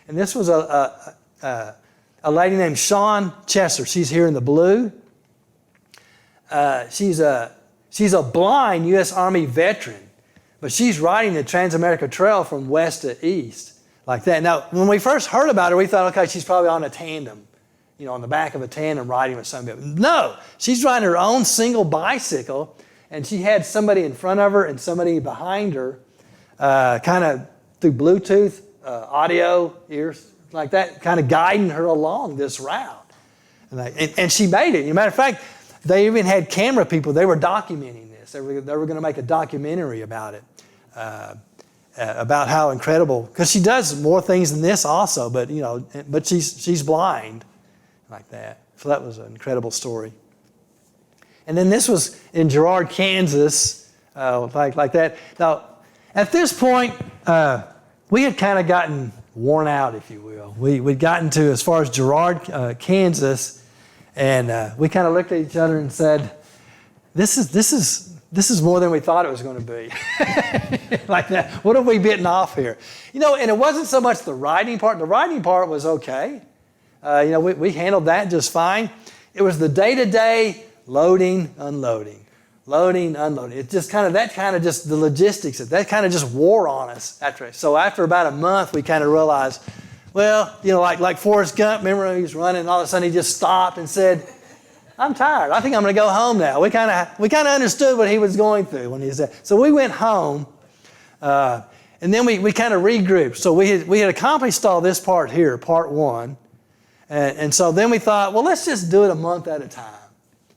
And this was a lady named Shawn Chesser. She's here in the blue. She's a blind U.S. Army veteran, but she's riding the TransAmerican Trail from west to east, like that. Now, when we first heard about her, we thought, okay, she's probably on a tandem, on the back of a tandem riding with somebody. No, she's riding her own single bicycle. And she had somebody in front of her and somebody behind her, kind of through Bluetooth, audio, ears, like that, kind of guiding her along this route. And she made it. As a matter of fact, they even had camera people. They were documenting this. They were going to make a documentary about it, about how incredible. Because she does more things than this also, but she's blind, like that. So that was an incredible story. And then this was in Girard, Kansas, like that. Now, at this point, we had kind of gotten worn out, if you will. We'd gotten to as far as Girard, Kansas, and we kind of looked at each other and said, "This is more than we thought it was going to be." Like that. What have we bitten off here? And it wasn't so much the riding part. The riding part was okay. We handled that just fine. It was the day-to-day loading, unloading. It just just the logistics, that kind of just wore on us So after about a month, we kind of realized, well, like Forrest Gump, remember he was running and all of a sudden he just stopped and said, "I'm tired. I think I'm going to go home now." We kind of understood what he was going through when he said. So we went home, and then we kind of regrouped. So we had accomplished all this part here, part one, and so then we thought, well, let's just do it a month at a time.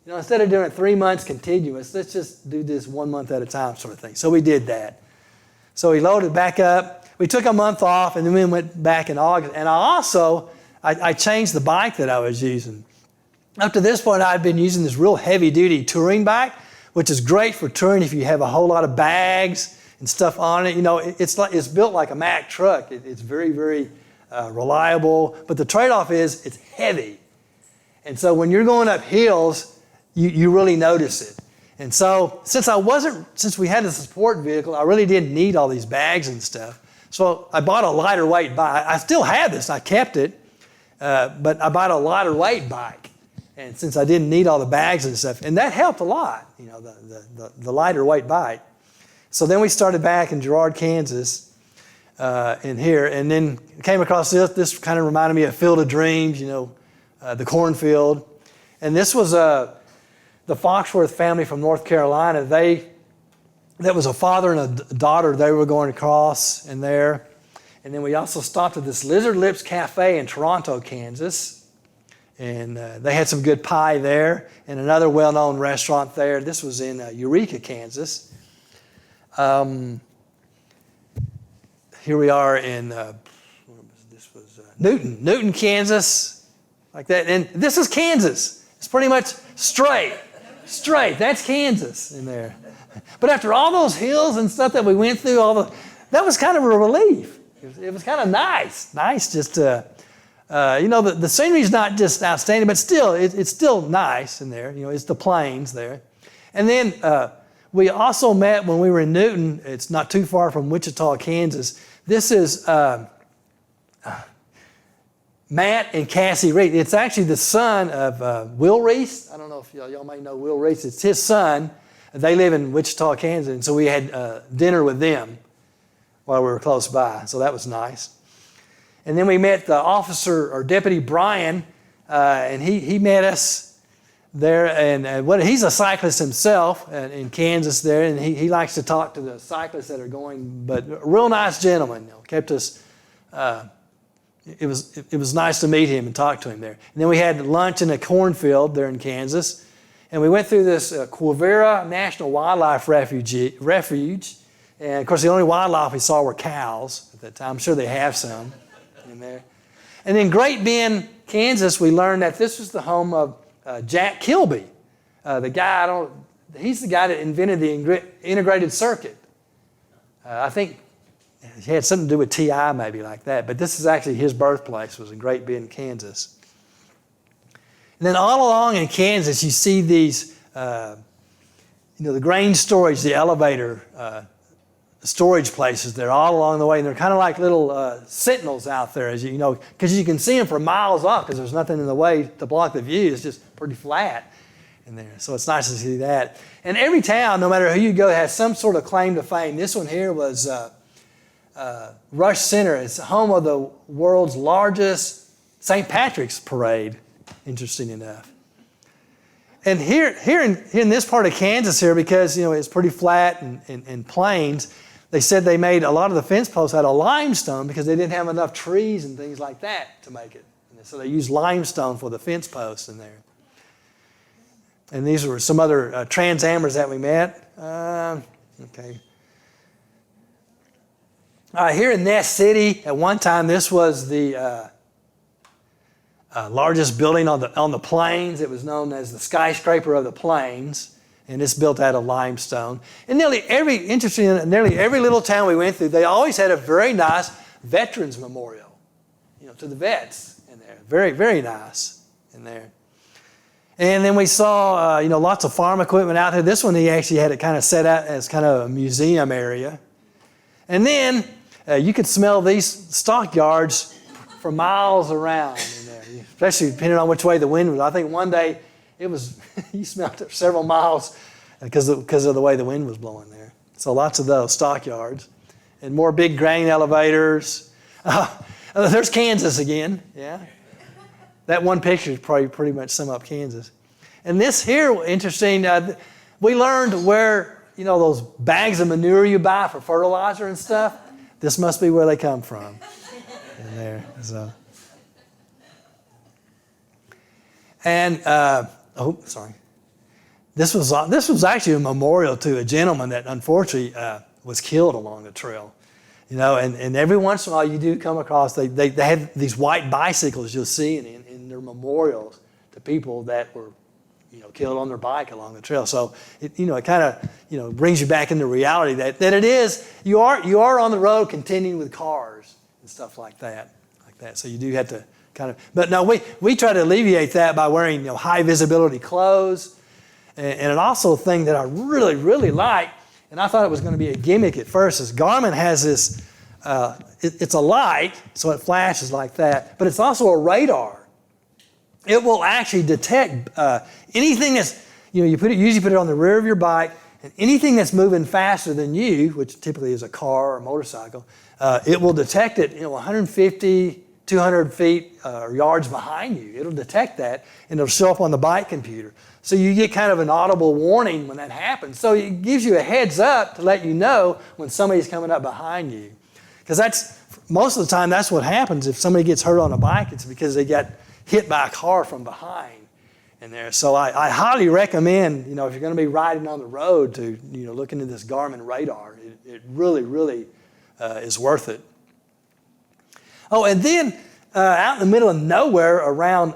Instead of doing it 3 months continuous, let's just do this 1 month at a time sort of thing. So we did that. So we loaded back up. we took a month off, and then we went back in August. And I changed the bike that I was using. Up to this point, I'd been using this real heavy-duty touring bike, which is great for touring if you have a whole lot of bags and stuff on it. You know, it's built like a Mack truck. It's very, very reliable. But the trade-off is it's heavy. And so when you're going up hills, you really notice it. And so since we had a support vehicle, I really didn't need all these bags and stuff. So I bought a lighter weight bike. I still have this. I kept it. But I bought a lighter weight bike. And since I didn't need all the bags and stuff, and that helped a lot, you know, the lighter weight bike. So then we started back in Girard, Kansas, in here, and then came across this. This kind of reminded me of Field of Dreams, you know, the cornfield. And this was the Foxworth family from North Carolina. That was a father and a daughter. They were going across in there. And then we also stopped at this Lizard Lips Cafe in Toronto, Kansas. And they had some good pie there, and another well-known restaurant there. This was in Eureka, Kansas. Here we are in Newton, Kansas, like that. And this is Kansas. It's pretty much straight. That's Kansas in there. But after all those hills and stuff that we went through, that was kind of a relief. It was kind of nice just to. You know, the scenery's not just outstanding, but still, it's still nice in there. You know, it's the plains there. And then we also met when we were in Newton. It's not too far from Wichita, Kansas. This is Matt and Cassie Reese. It's actually the son of Will Reese. I don't know if y'all might know Will Reese. It's his son. They live in Wichita, Kansas, and so we had dinner with them while we were close by. So that was nice. And then we met the officer or Deputy Brian, and he met us there. And he's a cyclist himself in Kansas there, and he likes to talk to the cyclists that are going. But a real nice gentleman, you know, kept us. It was nice to meet him and talk to him there. And then we had lunch in a cornfield there in Kansas, and we went through this Quivira National Wildlife Refuge. And of course, the only wildlife we saw were cows at that time. I'm sure they have some in there. And in Great Bend, Kansas, we learned that this was the home of Jack Kilby. He's the guy that invented the integrated circuit. I think it had something to do with TI, maybe like that. But this is actually his birthplace, was in Great Bend, Kansas. And then all along in Kansas, you see these, the grain storage, the elevator storage places there all along the way. And they're kind of like little sentinels out there, as you know, because you can see them for miles off because there's nothing in the way to block the view. It's just pretty flat in there. So it's nice to see that. And every town, no matter who you go, has some sort of claim to fame. This one here was Rush Center. It's the home of the world's largest St. Patrick's parade, interesting enough. And here in this part of Kansas here, because it's pretty flat and plains, they said they made a lot of the fence posts out of limestone because they didn't have enough trees and things like that to make it. And so they used limestone for the fence posts in there. And these were some other TransAmers that we met. Okay. Here in Ness City, at one time, this was the largest building on the plains. It was known as the skyscraper of the plains, and it's built out of limestone. And nearly every little town we went through, they always had a very nice veterans memorial, to the vets in there. Very, very nice in there. And then we saw, lots of farm equipment out there. This one, he actually had it kind of set out as kind of a museum area. And then you could smell these stockyards for miles around in there, especially depending on which way the wind was. I think one day it was, you smelled it several miles because of the way the wind was blowing there. So lots of those stockyards and more big grain elevators. There's Kansas again, yeah. That one picture is probably pretty much sum up Kansas. And this here, interesting, we learned where, those bags of manure you buy for fertilizer and stuff, this must be where they come from in there. So. And, sorry. This was actually a memorial to a gentleman that unfortunately was killed along the trail. And every once in a while you do come across, they have these white bicycles you'll see in their memorials to people that were, killed on their bike along the trail. So it kind of, brings you back into reality that it is, you are on the road contending with cars and stuff like that. So you do have to kind of, but no, we try to alleviate that by wearing, high visibility clothes. And it also a thing that I really, really like, and I thought it was going to be a gimmick at first, is Garmin has this, it's a light, so it flashes like that, but it's also a radar. It will actually detect anything that's, usually put it on the rear of your bike, and anything that's moving faster than you, which typically is a car or a motorcycle, it will detect it, 150, 200 feet or yards behind you. It'll detect that, and it'll show up on the bike computer. So you get kind of an audible warning when that happens. So it gives you a heads up to let you know when somebody's coming up behind you. Because most of the time, that's what happens. If somebody gets hurt on a bike, it's because they got hit by a car from behind in there. So I highly recommend, if you're going to be riding on the road, to look into this Garmin radar. It really, really is worth it. Oh, and then out in the middle of nowhere around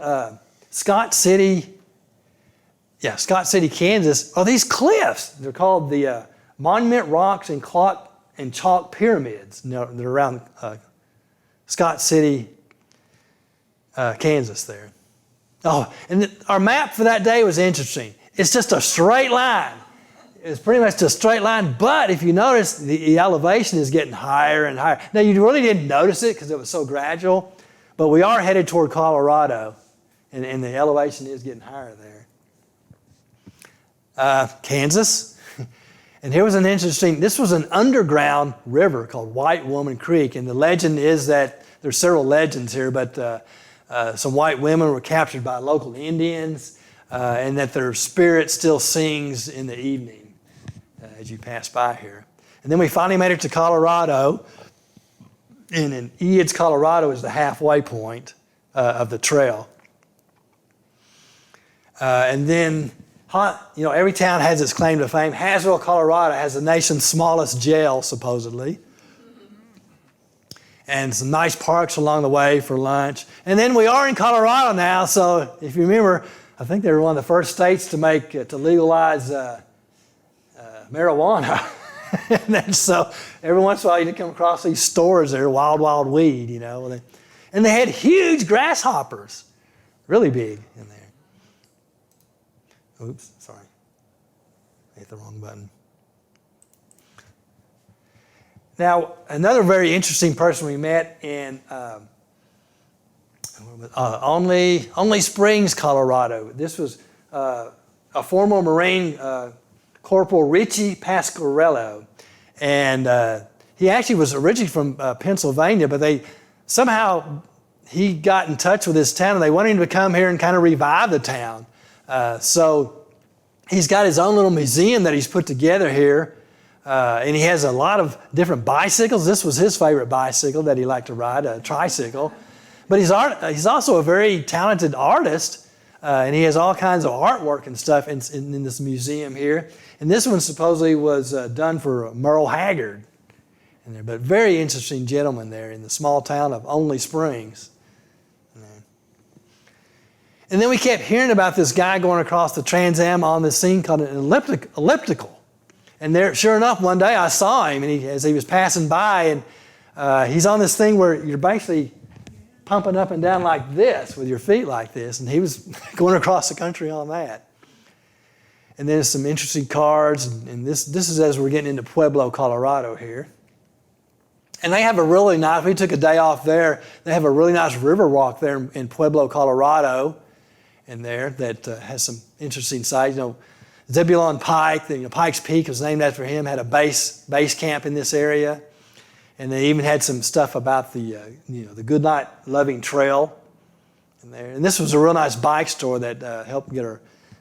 Scott City, Kansas, are these cliffs. They're called the Monument Rocks and Chalk Pyramids. They're around Scott City, Kansas there. Oh, and our map for that day was interesting. It's just a straight line. It's pretty much a straight line, but if you notice, the elevation is getting higher and higher. Now, you really didn't notice it because it was so gradual, but we are headed toward Colorado, and the elevation is getting higher there. Kansas. And here was this was an underground river called White Woman Creek, and the legend is that, there's several legends here, but some white women were captured by local Indians, and that their spirit still sings in the evening as you pass by here. And then we finally made it to Colorado, and in Eads, Colorado is the halfway point of the trail. And then, every town has its claim to fame. Haswell, Colorado has the nation's smallest jail, supposedly. And some nice parks along the way for lunch. And then we are in Colorado now, so if you remember, I think they were one of the first states to legalize marijuana. And then, so every once in a while you come across these stores that are wild weed, And they had huge grasshoppers, really big in there. Oops, sorry. I hit the wrong button. Now, another very interesting person we met in Only Springs, Colorado. This was a former Marine, Corporal Richie Pasquarello. And he actually was originally from Pennsylvania, but he got in touch with this town, and they wanted him to come here and kind of revive the town. So he's got his own little museum that he's put together here. And he has a lot of different bicycles. This was his favorite bicycle that he liked to ride, a tricycle. But he's also a very talented artist, and he has all kinds of artwork and stuff in this museum here. And this one supposedly was done for Merle Haggard. But very interesting gentleman there in the small town of Only Springs. And then we kept hearing about this guy going across the Trans Am on this thing called an elliptical. And there, sure enough, one day I saw him, and as he was passing by, and he's on this thing where you're basically pumping up and down like this with your feet like this, and he was going across the country on that. And then some interesting cards, and this is as we're getting into Pueblo, Colorado here. And they have we took a day off there, they have a really nice river walk there in Pueblo, Colorado, in there that has some interesting sights. Zebulon Pike, Pike's Peak was named after him, had a base camp in this area. And they even had some stuff about the Goodnight Loving Trail in there. And this was a real nice bike store that helped get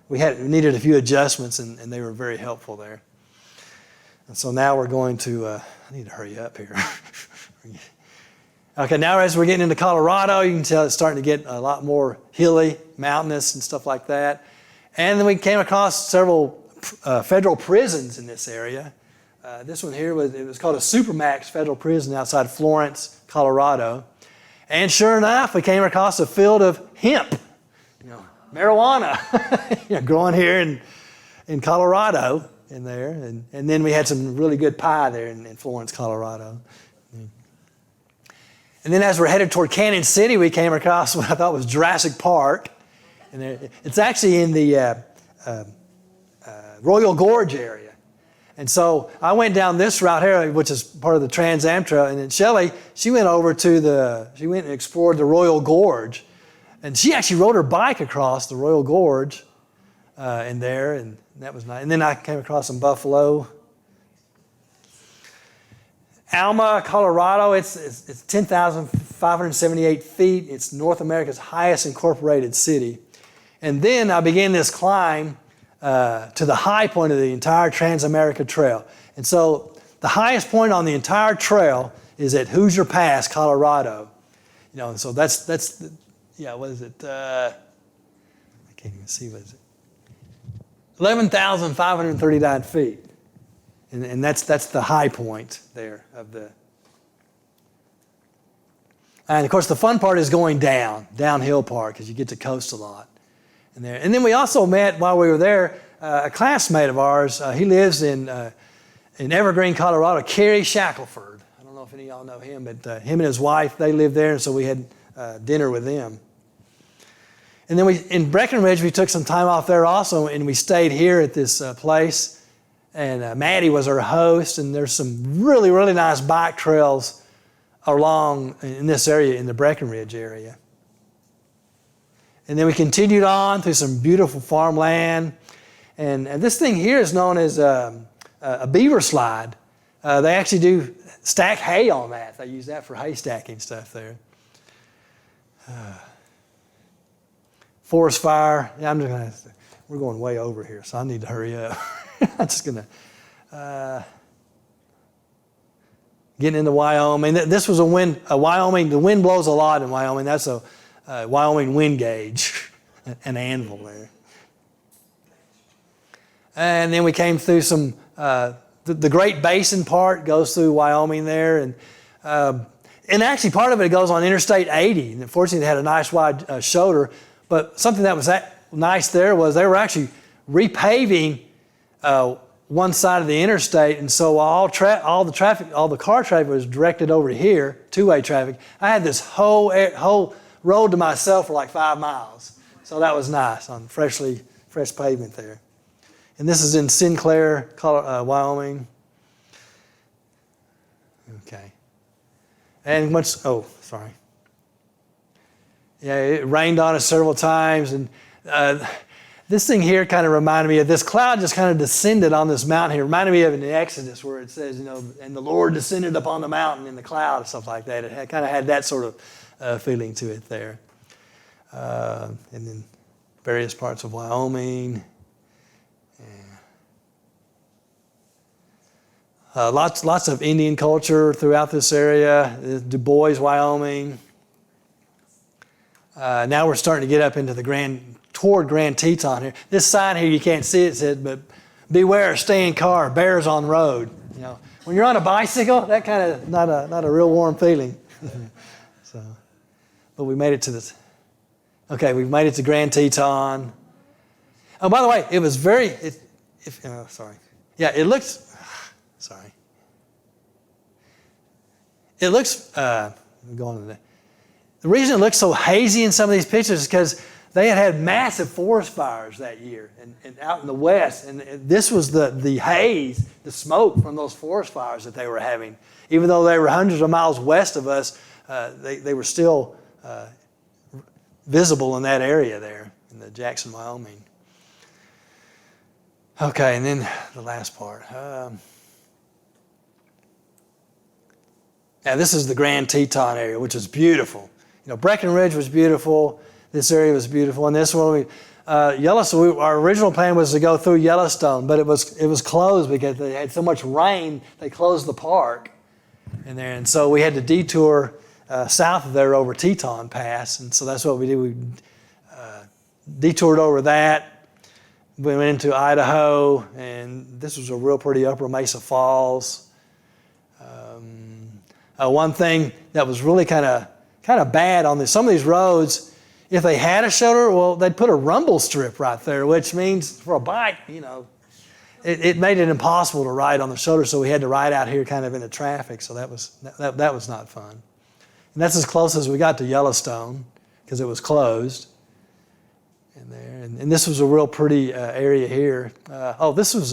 we needed a few adjustments, and they were very helpful there. And so now we're going to, I need to hurry up here. Okay, now as we're getting into Colorado, you can tell it's starting to get a lot more hilly, mountainous, and stuff like that. And then we came across several federal prisons in this area. This one here was called a Supermax federal prison outside Florence, Colorado. And sure enough, we came across a field of hemp, marijuana, growing here in Colorado in there. And then we had some really good pie there in Florence, Colorado. And then as we're headed toward Canyon City, we came across what I thought was Jurassic Park. And it's actually in the Royal Gorge area. And so I went down this route here, which is part of the TransAmerican Trail, and then Shelley, she went and explored the Royal Gorge. And she actually rode her bike across the Royal Gorge in there, and that was nice. And then I came across some buffalo. Alma, Colorado, it's 10,578 feet. It's North America's highest incorporated city. And then I began this climb to the high point of the entire TransAmerican Trail. And so the highest point on the entire trail is at Hoosier Pass, Colorado. And so that's what is it? I can't even see, what is it? 11,539 feet. And that's the high point there of the. And of course the fun part is going downhill part, because you get to coast a lot. And then we also met while we were there a classmate of ours. He lives in Evergreen, Colorado, Kerry Shackelford. I don't know if any of y'all know him, but him and his wife, they live there, and so we had dinner with them. And then in Breckenridge, we took some time off there also, and we stayed here at this place. And Maddie was our host, and there's some really, really nice bike trails along in this area, in the Breckenridge area. And then we continued on through some beautiful farmland. And this thing here is known as a beaver slide. They actually do stack hay on that. They use that for hay stacking stuff there. Forest fire. Yeah, we're going way over here, so I need to hurry up. I'm just going to... Getting into Wyoming. This was Wyoming. The wind blows a lot in Wyoming. That's a Wyoming wind gauge, an anvil there. And then we came through some, the Great Basin part goes through Wyoming there. And actually part of it goes on Interstate 80. And fortunately, it had a nice wide shoulder. But something that was nice there was they were actually repaving one side of the interstate. And so all the car traffic was directed over here, two-way traffic. I had this whole road to myself for like 5 miles. So that was nice on fresh pavement there. And this is in Sinclair, Wyoming. Okay. And sorry. Yeah, it rained on us several times. And this thing here kind of reminded me of this cloud just kind of descended on this mountain here. It reminded me of in the Exodus where it says, and the Lord descended upon the mountain in the cloud and stuff like that. It kind of had that sort of feeling to it there. And then various parts of Wyoming. Lots of Indian culture throughout this area. Du Bois, Wyoming. Now we're starting to get up into toward Grand Teton here. This sign here, you can't see it, said, but beware, stay in car, bears on road. When you're on a bicycle, that kind of not a real warm feeling. But we made it to this. Okay, we've made it to Grand Teton. Oh, by the way, it was sorry. Yeah, it looks. Sorry. It looks. I'm going to that. The reason it looks so hazy in some of these pictures is because they had massive forest fires that year and out in the west. And this was the haze, the smoke from those forest fires that they were having. Even though they were hundreds of miles west of us, they were still visible in that area there in the Jackson, Wyoming. Okay, and then the last part. Now this is the Grand Teton area, which is beautiful. Breckenridge was beautiful. This area was beautiful, and this one, Yellowstone. Our original plan was to go through Yellowstone, but it was closed because they had so much rain. They closed the park in there, and so we had to detour south of there over Teton Pass, and so that's what we did. We detoured over that, We went into Idaho, and this was a real pretty Upper Mesa Falls. One thing that was really kind of bad on some of these roads, if they had a shoulder, well, they'd put a rumble strip right there, which means for a bike, it made it impossible to ride on the shoulder, so we had to ride out here kind of in the traffic, so that was not fun. And that's as close as we got to Yellowstone, because it was closed. And there, and this was a real pretty area here. This is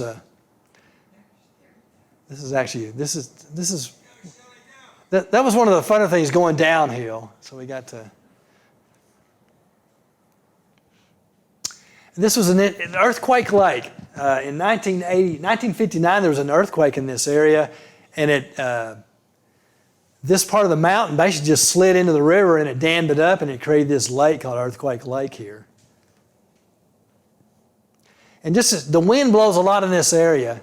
that was one of the funner things going downhill. So we got to. This was an earthquake lake. In 1959, there was an earthquake in this area, and this part of the mountain basically just slid into the river, and it dammed it up, and it created this lake called Earthquake Lake here. And just the wind blows a lot in this area.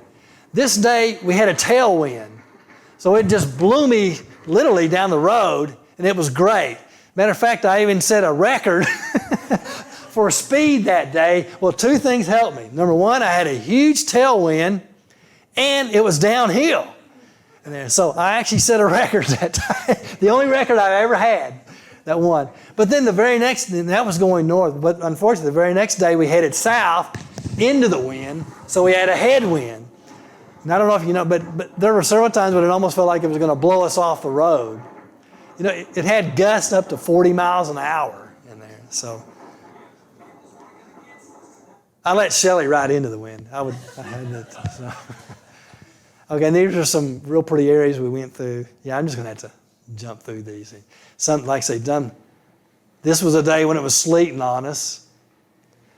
This day, we had a tailwind. So it just blew me literally down the road, and it was great. Matter of fact, I even set a record for speed that day. Well, two things helped me. Number one, I had a huge tailwind, and it was downhill. And so I actually set a record that time. The only record I've ever had, that one. But then that was going north. But unfortunately, the very next day, we headed south into the wind, so we had a headwind. And I don't know if you know, but there were several times when it almost felt like it was going to blow us off the road. It had gusts up to 40 miles an hour in there. So I let Shelley ride into the wind. I had that. So. Okay, and these are some real pretty areas we went through. Yeah, I'm just going to have to jump through these. Some, like I say, this was a day when it was sleeting on us.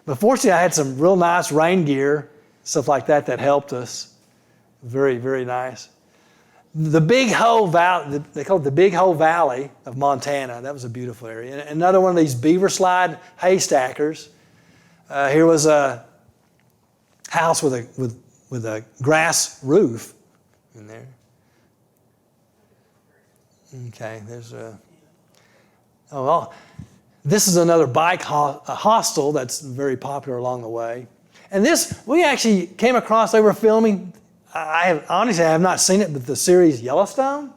But fortunately, I had some real nice rain gear, stuff like that helped us. Very, very nice. The Big Hole Valley, they call it the Big Hole Valley of Montana. That was a beautiful area. And another one of these beaver slide haystackers. Here was a house with a grass roof in there. Okay, there's this is another bike hostel that's very popular along the way. And this, we actually came across, they were filming, honestly, I have not seen it, but the series Yellowstone,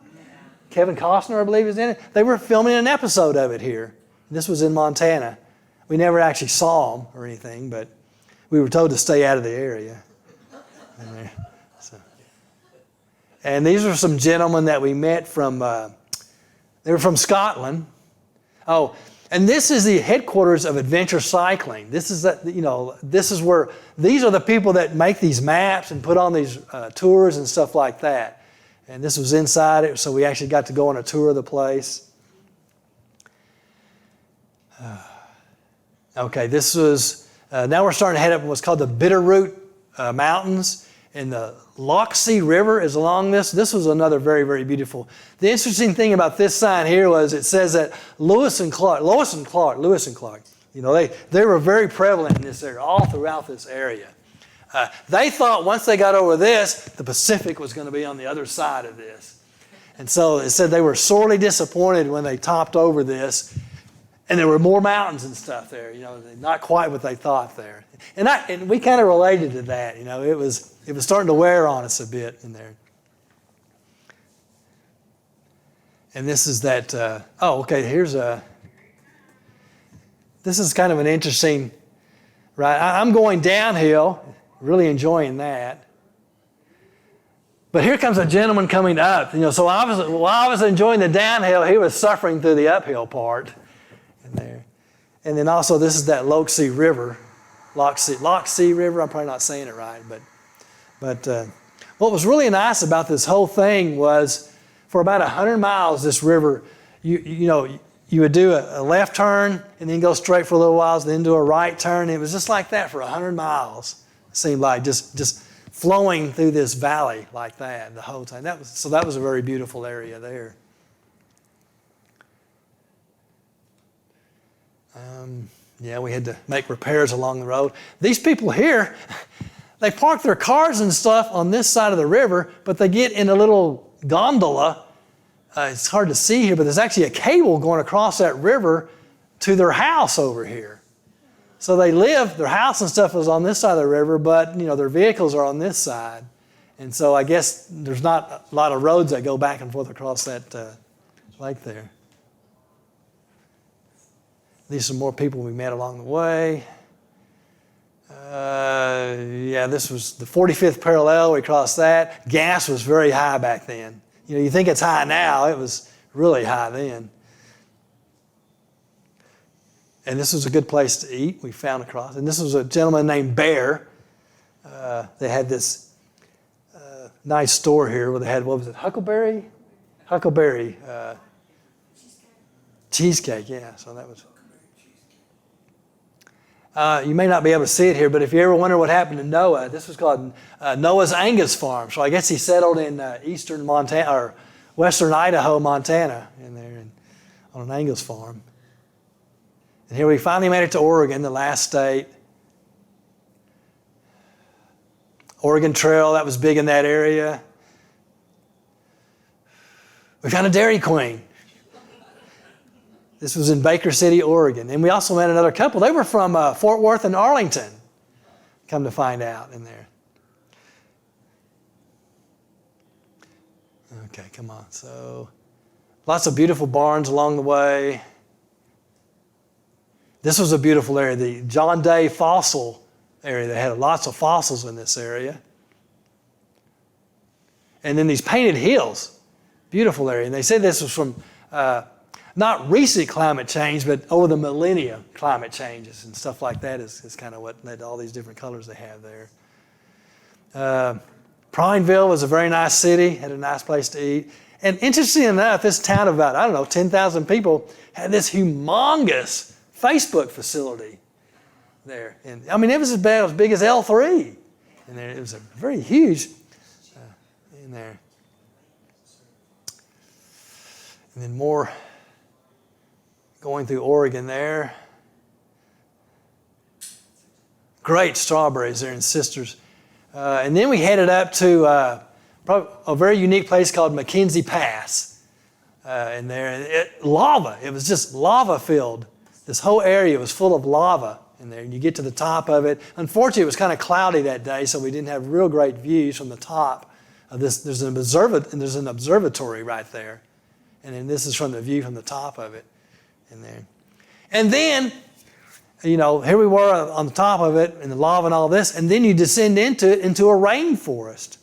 Kevin Costner, I believe, is in it. They were filming an episode of it here. This was in Montana. We never actually saw them or anything, but we were told to stay out of the area. And these are some gentlemen that we met from, they were from Scotland. Oh, and this is the headquarters of adventure cycling. This is where, these are the people that make these maps and put on these tours and stuff like that. And this was inside it, so we actually got to go on a tour of the place. Okay, this was, now we're starting to head up what's called the Bitterroot Mountains. And the Loxie River is along this. This was another very, very beautiful. The interesting thing about this sign here was it says that Lewis and Clark, they were very prevalent in this area, all throughout this area. They thought once they got over this, the Pacific was going to be on the other side of this. And so it said they were sorely disappointed when they topped over this. And there were more mountains and stuff there, not quite what they thought there. And we kind of related to that, it was starting to wear on us a bit in there. And this is that, this is kind of an interesting, right? I'm going downhill, really enjoying that. But here comes a gentleman coming up, so while I was enjoying the downhill, he was suffering through the uphill part. There. And then also this is that Loxie River. Loxie River, I'm probably not saying it right, but what was really nice about this whole thing was for about 100 miles this river, you would do a left turn and then go straight for a little while, then do a right turn. It was just like that for 100 miles. It seemed like just flowing through this valley like that the whole time. That was a very beautiful area there. We had to make repairs along the road. These people here, they park their cars and stuff on this side of the river, but they get in a little gondola. It's hard to see here, but there's actually a cable going across that river to their house over here. So they live, their house and stuff was on this side of the river, but their vehicles are on this side. And so I guess there's not a lot of roads that go back and forth across that lake there. These are some more people we met along the way. This was the 45th parallel. We crossed that. Gas was very high back then. You think it's high now. It was really high then. And this was a good place to eat. We found across. And this was a gentleman named Bear. They had this nice store here where they had, what was it, Huckleberry? Huckleberry cheesecake, yeah. So that was... you may not be able to see it here, but if you ever wonder what happened to Noah, this was called Noah's Angus Farm. So I guess he settled in eastern Montana, or western Idaho, Montana, in there on an Angus farm. And here we finally made it to Oregon, the last state. Oregon Trail, that was big in that area. We found a Dairy Queen. This was in Baker City, Oregon. And we also met another couple. They were from Fort Worth and Arlington, come to find out in there. Okay, come on. So lots of beautiful barns along the way. This was a beautiful area, the John Day fossil area. They had lots of fossils in this area. And then these painted hills, beautiful area. And they said this was from not recent climate change, but over the millennia climate changes and stuff like that is kind of what led to all these different colors they have there. Prineville was a very nice city, had a nice place to eat. And interesting enough, this town of about, 10,000 people had this humongous Facebook facility there. And it was as big as L3. And there, it was a very huge in there. And then more going through Oregon there. Great strawberries there in Sisters. And then we headed up to a very unique place called McKenzie Pass. In there, lava. It was just lava filled. This whole area was full of lava in there. And you get to the top of it. Unfortunately, it was kind of cloudy that day, so we didn't have real great views from the top of this. There's an observatory right there. And then this is from the view from the top of it in there. And then, here we were on the top of it, and the lava and all this, and then you descend into a rainforest.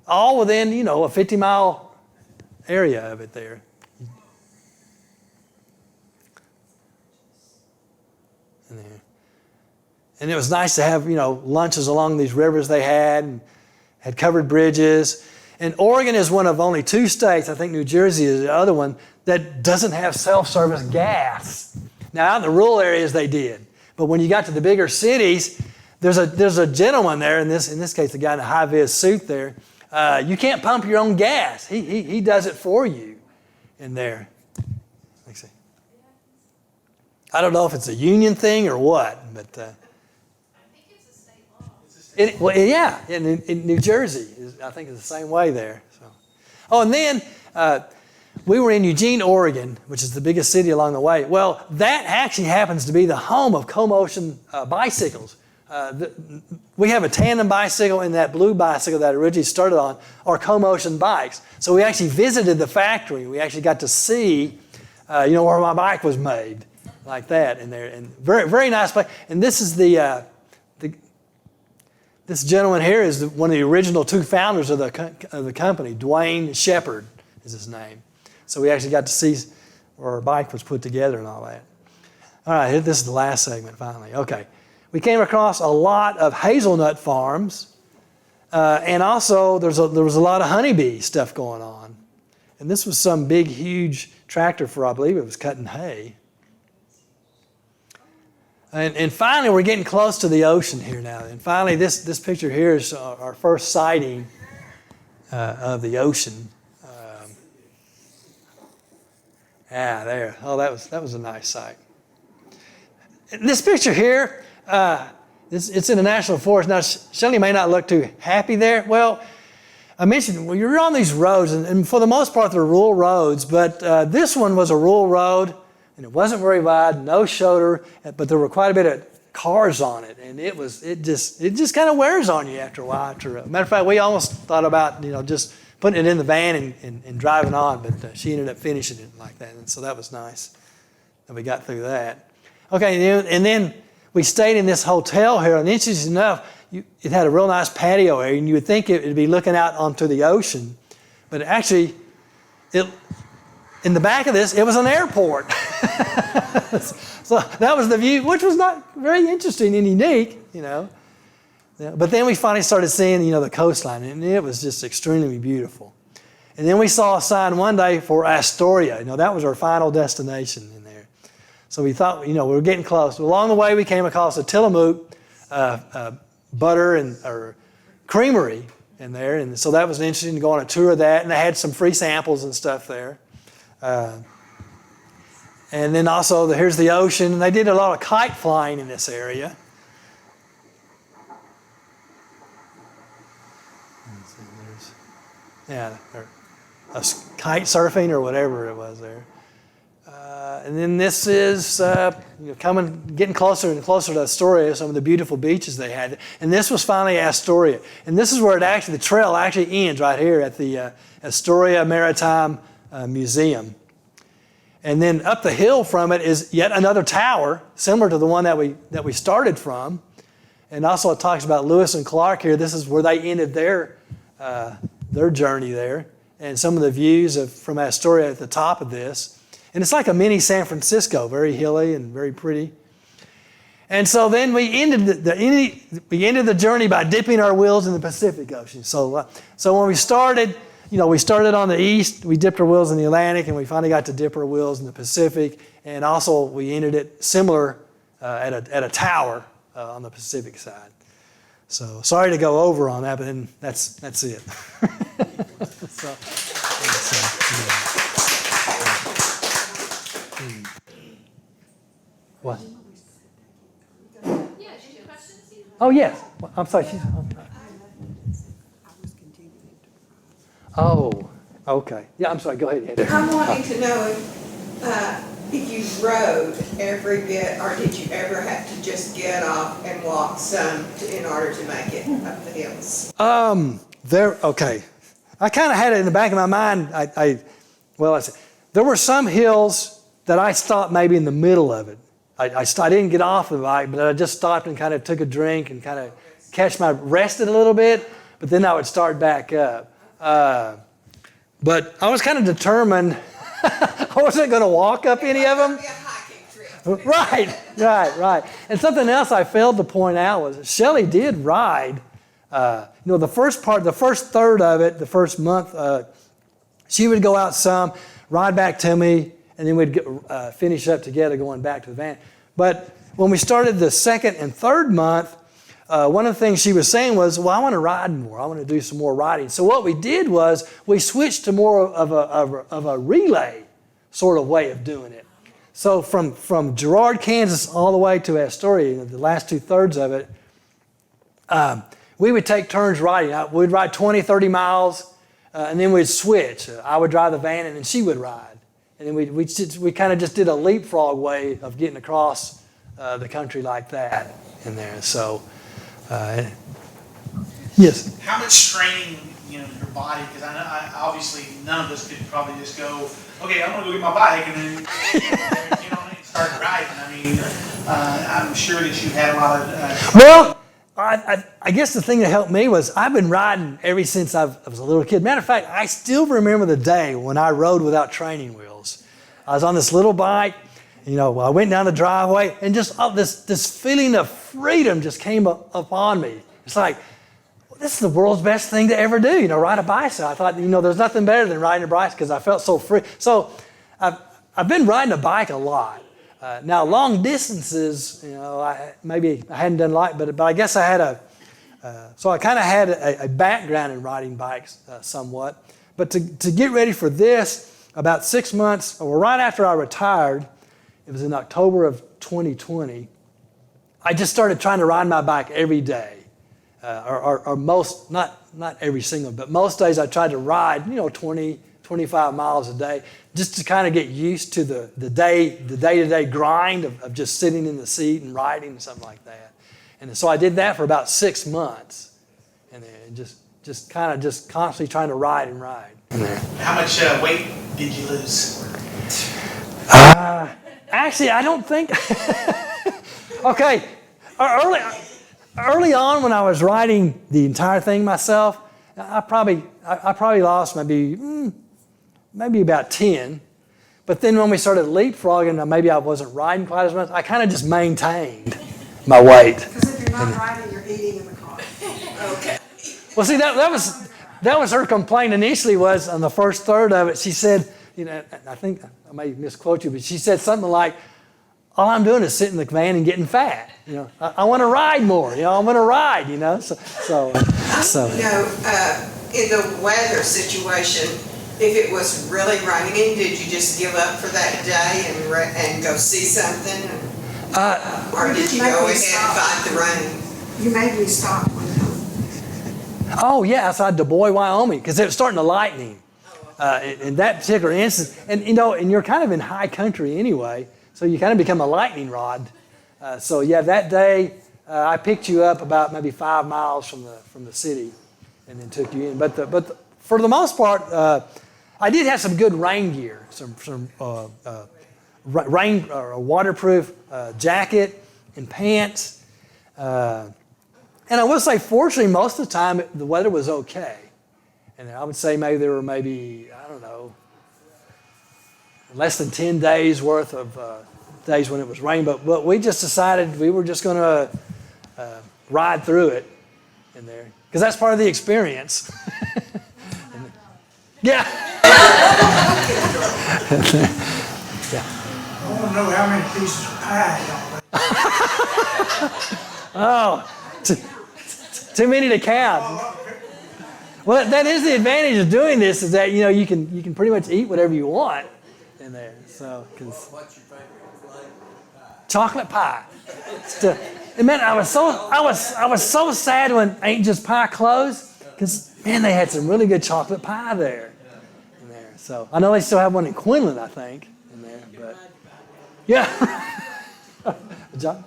All within, a 50-mile area of it there. And it was nice to have, lunches along these rivers they had covered bridges. And Oregon is one of only 2 states, I think New Jersey is the other one, that doesn't have self-service gas. Now, out in the rural areas they did. But when you got to the bigger cities, there's a gentleman there, in this case, the guy in the high-vis suit there. You can't pump your own gas. He does it for you in there. Let's see. I don't know if it's a union thing or what, but... in New Jersey, I think it's the same way there. So. Oh, and then we were in Eugene, Oregon, which is the biggest city along the way. Well, that actually happens to be the home of co-motion bicycles. We have a tandem bicycle, and that blue bicycle that I originally started on are co-motion bikes. So we actually visited the factory. We actually got to see, where my bike was made, like that in there. And very, very nice place. And this is this gentleman here is one of the original 2 founders of the company. Dwayne Shepard is his name. So we actually got to see where our bike was put together and all that. All right, this is the last segment finally. Okay. We came across a lot of hazelnut farms, and also there was a lot of honeybee stuff going on. And this was some big, huge tractor for, I believe it was cutting hay. And finally, we're getting close to the ocean here now. And finally, this picture here is our first sighting of the ocean. There. Oh, that was a nice sight. This picture here, it's in the National Forest. Now, Shelley may not look too happy there. Well, I mentioned, you're on these roads, and for the most part, they're rural roads. But this one was a rural road. and it wasn't very wide, no shoulder, but there were quite a bit of cars on it, and it just kind of wears on you after a while. Matter of fact, we almost thought about just putting it in the van and driving on, but she ended up finishing it like that, and so that was nice that we got through that. Okay, and then we stayed in this hotel here, and interesting enough, it had a real nice patio area, and you would think it would be looking out onto the ocean, but actually, in the back of this, it was an airport. So that was the view, which was not very interesting and unique, Yeah, but then we finally started seeing, the coastline, and it was just extremely beautiful. And then we saw a sign one day for Astoria. That was our final destination in there. So we thought, we were getting close. Along the way, we came across a Tillamook butter or creamery in there, and so that was interesting to go on a tour of that. And they had some free samples and stuff there. And then also, here's the ocean. And they did a lot of kite flying in this area. Yeah, or kite surfing or whatever it was there. And then this is getting closer and closer to Astoria, some of the beautiful beaches they had. And this was finally Astoria. And this is where the trail actually ends right here at the Astoria Maritime Museum. And then up the hill from it is yet another tower, similar to the one that we started from. And also it talks about Lewis and Clark here. This is where they ended their journey there. And some of the views from Astoria at the top of this. And it's like a mini San Francisco, very hilly and very pretty. And so then we ended the journey by dipping our wheels in the Pacific Ocean. So when we started, we started on the east, we dipped our wheels in the Atlantic, and we finally got to dip our wheels in the Pacific. And also we ended it similar at a tower on the Pacific side. So sorry to go over on that, but then that's it. What?
Yeah, did you have questions?
Oh, yes. I'm sorry. Oh, okay. Yeah, I'm sorry. Go ahead, Heather.
I'm wanting to know if you rode every bit, or did you ever have to just get off and walk some in order to make it up the hills?
Okay. I kind of had it in the back of my mind. There were some hills that I stopped maybe in the middle of it. I didn't get off the bike, but I just stopped and kind of took a drink and kind of rested a little bit, but then I would start back up. But I was kind of determined I wasn't going to walk up any of them.
Be a hiking trip.
Right. And something else I failed to point out was Shelley did ride. The first third of it, the first month, she would go out some, ride back to me, and then we'd finish up together going back to the van. But when we started the second and third month, one of the things she was saying was, well, I want to ride more. I want to do some more riding. So what we did was we switched to more of a relay sort of way of doing it. So from Girard, Kansas, all the way to Astoria, the last 2/3 of it, we would take turns riding. We'd ride 20, 30 miles, and then we'd switch. I would drive the van, and then she would ride. And then we kind of just did a leapfrog way of getting across the country like that in there. So, yes.
How much training, your body? Because I obviously none of us could probably just go, okay, I'm gonna go get my bike and then start riding. I'm sure that you had a lot of.
Well, I guess the thing that helped me was I've been riding ever since I was a little kid. Matter of fact, I still remember the day when I rode without training wheels. I was on this little bike, I went down the driveway, and just this feeling of freedom just came upon me. It's like, this is the world's best thing to ever do, ride a bicycle. I thought, there's nothing better than riding a bicycle because I felt so free. So I've been riding a bike a lot. Now, long distances, I hadn't done a lot, but I guess I had so I kind of had a background in riding bikes somewhat. But to get ready for this, about 6 months, or right after I retired, it was in October of 2020, I just started trying to ride my bike every day. Or most, not every single, but most days I tried to ride, 20 25 miles a day, just to kind of get used to the day-to-day grind of just sitting in the seat and riding and something like that. And so I did that for about 6 months, and then just constantly trying to ride and ride.
How much weight did you lose?
Actually, I don't think. Okay, early on when I was riding the entire thing myself, I probably lost maybe about 10. But then when we started leapfrogging, maybe I wasn't riding quite as much. I kind of just maintained my weight.
Because if you're not riding, you're eating in the car.
Okay.
Well, see, that was her complaint initially. Was on the first third of it, she said, I think I may misquote you, but she said something like, "All I'm doing is sitting in the van and getting fat. I want to ride more. I want to ride. So.
In the weather situation, if it was really raining, did you just give up for that day and go see something? Or did you go ahead and fight the rain?
You made me stop one time.
Oh yeah, outside Du Bois, Wyoming, because it was starting to lightning. In that particular instance, and you're kind of in high country anyway, so you kind of become a lightning rod. So yeah, that day I picked you up about maybe 5 miles from the city, and then took you in. But for the most part, I did have some good rain gear, some rain or waterproof jacket and pants, and I will say, fortunately, most of the time the weather was okay. And I would say maybe there were I don't know, less than 10 days worth of days when it was rain. But we just decided we were just going to ride through it in there. Because that's part of the experience. Yeah. Yeah.
I want to know how many pieces of pie y'all ate.
Oh, too many to count. Well, that is the advantage of doing this, is that you can pretty much eat whatever you want in there. So, what's your favorite flavor? Chocolate pie. And man, I was so sad when Ain't Just Pie closed, because man, they had some really good chocolate pie there. In there. So I know they still have one in Quinlan, I think, in there. But yeah. John?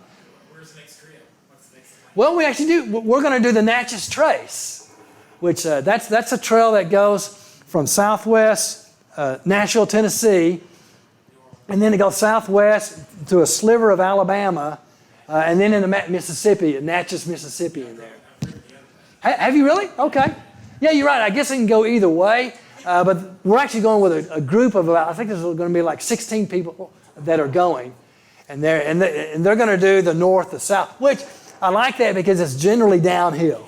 Where's the next trail? What's the next one?
Well, we actually do. We're going to do the Natchez Trace, which that's a trail that goes from southwest Nashville, Tennessee, and then it goes southwest to a sliver of Alabama, and then into Mississippi, Natchez, Mississippi, in there. Have you really? Okay. Yeah, you're right. I guess it can go either way, but we're actually going with a group of about, I think there's going to be like 16 people that are going, and they're going to do the north, the south, which I like that because it's generally downhill.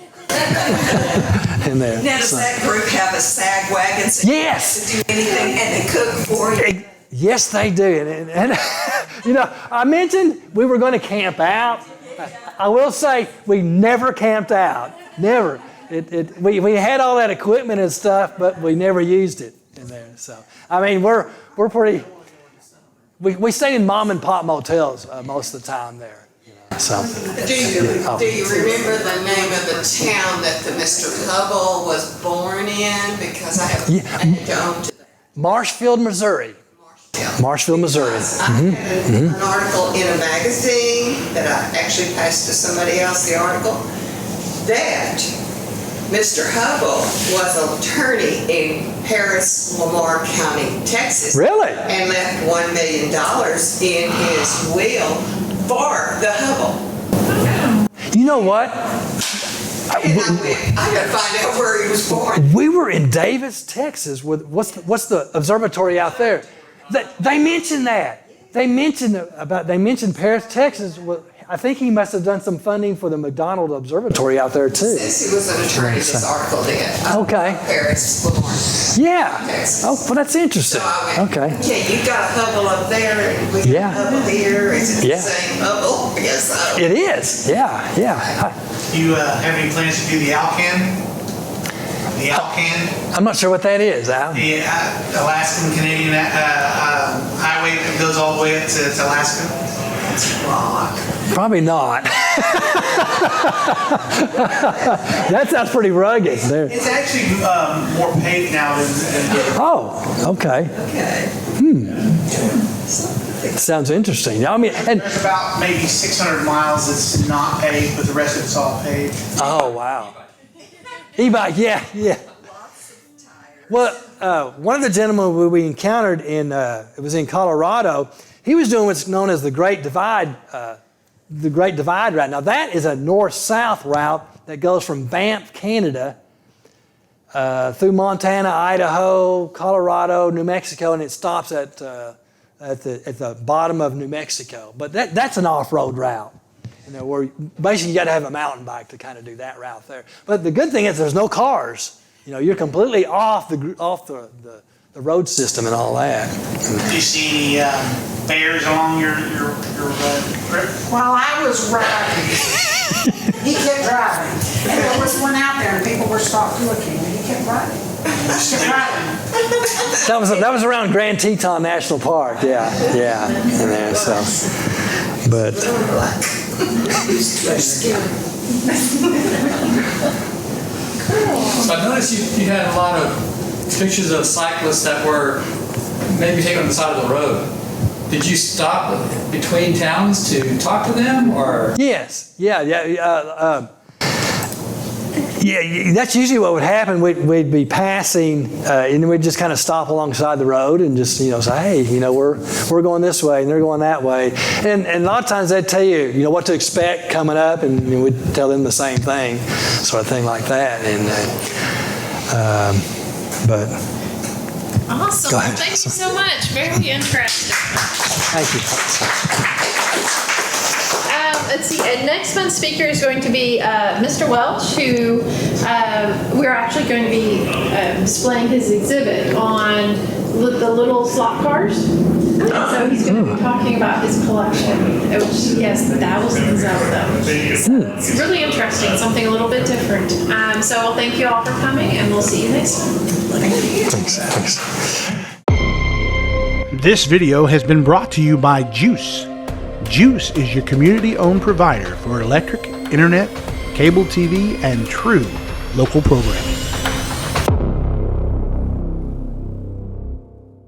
In there.
Now, does that group have a sag wagon so
yes.
you don't have to do anything and they cook for you?
Yes, they do. And I mentioned we were going to camp out. I will say we never camped out. Never. We had all that equipment and stuff, but we never used it in there. So, I mean, we're pretty. We stay in mom and pop motels most of the time there. So,
Do you remember the name of the town that the Mr. Hubble was born in? Because I have gone to
Marshfield, Missouri. Marshfield, Missouri.
I had an article in a magazine that I actually passed to somebody else, the article, that Mr. Hubble was an attorney in Paris, Lamar County, Texas.
Really?
And left $1 million in his will for the Hubble.
You know what?
I got to find out where he was born.
We were in Davis, Texas. What's the observatory out there? They mentioned that. They mentioned Paris, Texas. I think he must have done some funding for the McDonald Observatory out there too.
Since he was an attorney, this article did.
Okay.
Paris, Lamar.
Yeah.
Texas.
Oh, well, that's interesting.
So I went,
Okay.
Yeah, you got a Hubble up there, and we got a Hubble here. Is it the same Hubble? Yes, so.
It is. Yeah.
You have any plans to do the Alcan? The Alcan?
I'm not sure what that is, Al.
The Alaskan Canadian highway that goes all the way up to Alaska.
That's rock.
Probably not. That sounds pretty rugged. There.
It's actually more paved now than
Oh, okay.
Okay.
Sounds interesting. I mean, and
there's about maybe 600 miles that's not paved, but the rest of it's all paved.
oh wow, e-bike, yeah. Well, one of the gentlemen we encountered it was in Colorado. He was doing what's known as the Great Divide. The Great Divide route. Now that is a north-south route that goes from Banff, Canada, through Montana, Idaho, Colorado, New Mexico, and it stops at the bottom of New Mexico. But that's an off-road route. Where basically you got to have a mountain bike to kind of do that route there. But the good thing is there's no cars. You're completely off the road system and all that.
Do you see any bears along your trip?
While I was riding, he kept driving. And there was one out there and people were stopped looking and he kept riding. Kept riding.
That was around Grand Teton National Park. Yeah. And there, so, but.
So I noticed you had a lot of pictures of cyclists that were maybe taken on the side of the road. Did you stop between towns to talk to them, or?
Yes. Yeah. That's usually what would happen. We'd be passing, and we'd just kind of stop alongside the road and just say, hey, we're going this way and they're going that way, and a lot of times they'd tell you, what to expect coming up, and we'd tell them the same thing, sort of thing like that, and but.
Awesome.
Go ahead.
Thank you so much. Very interesting.
Thank you.
Let's see. Next month's speaker is going to be Mr. Welch, who we're actually going to be displaying his exhibit on the little slot cars. So he's going to be talking about his collection, which he has thousands of them. So it's really interesting, something a little bit different. So well, thank you all for coming, and we'll see you next time.
Thanks.
This video has been brought to you by GEUS. GEUS is your community-owned provider for electric, internet, cable TV, and true local programming.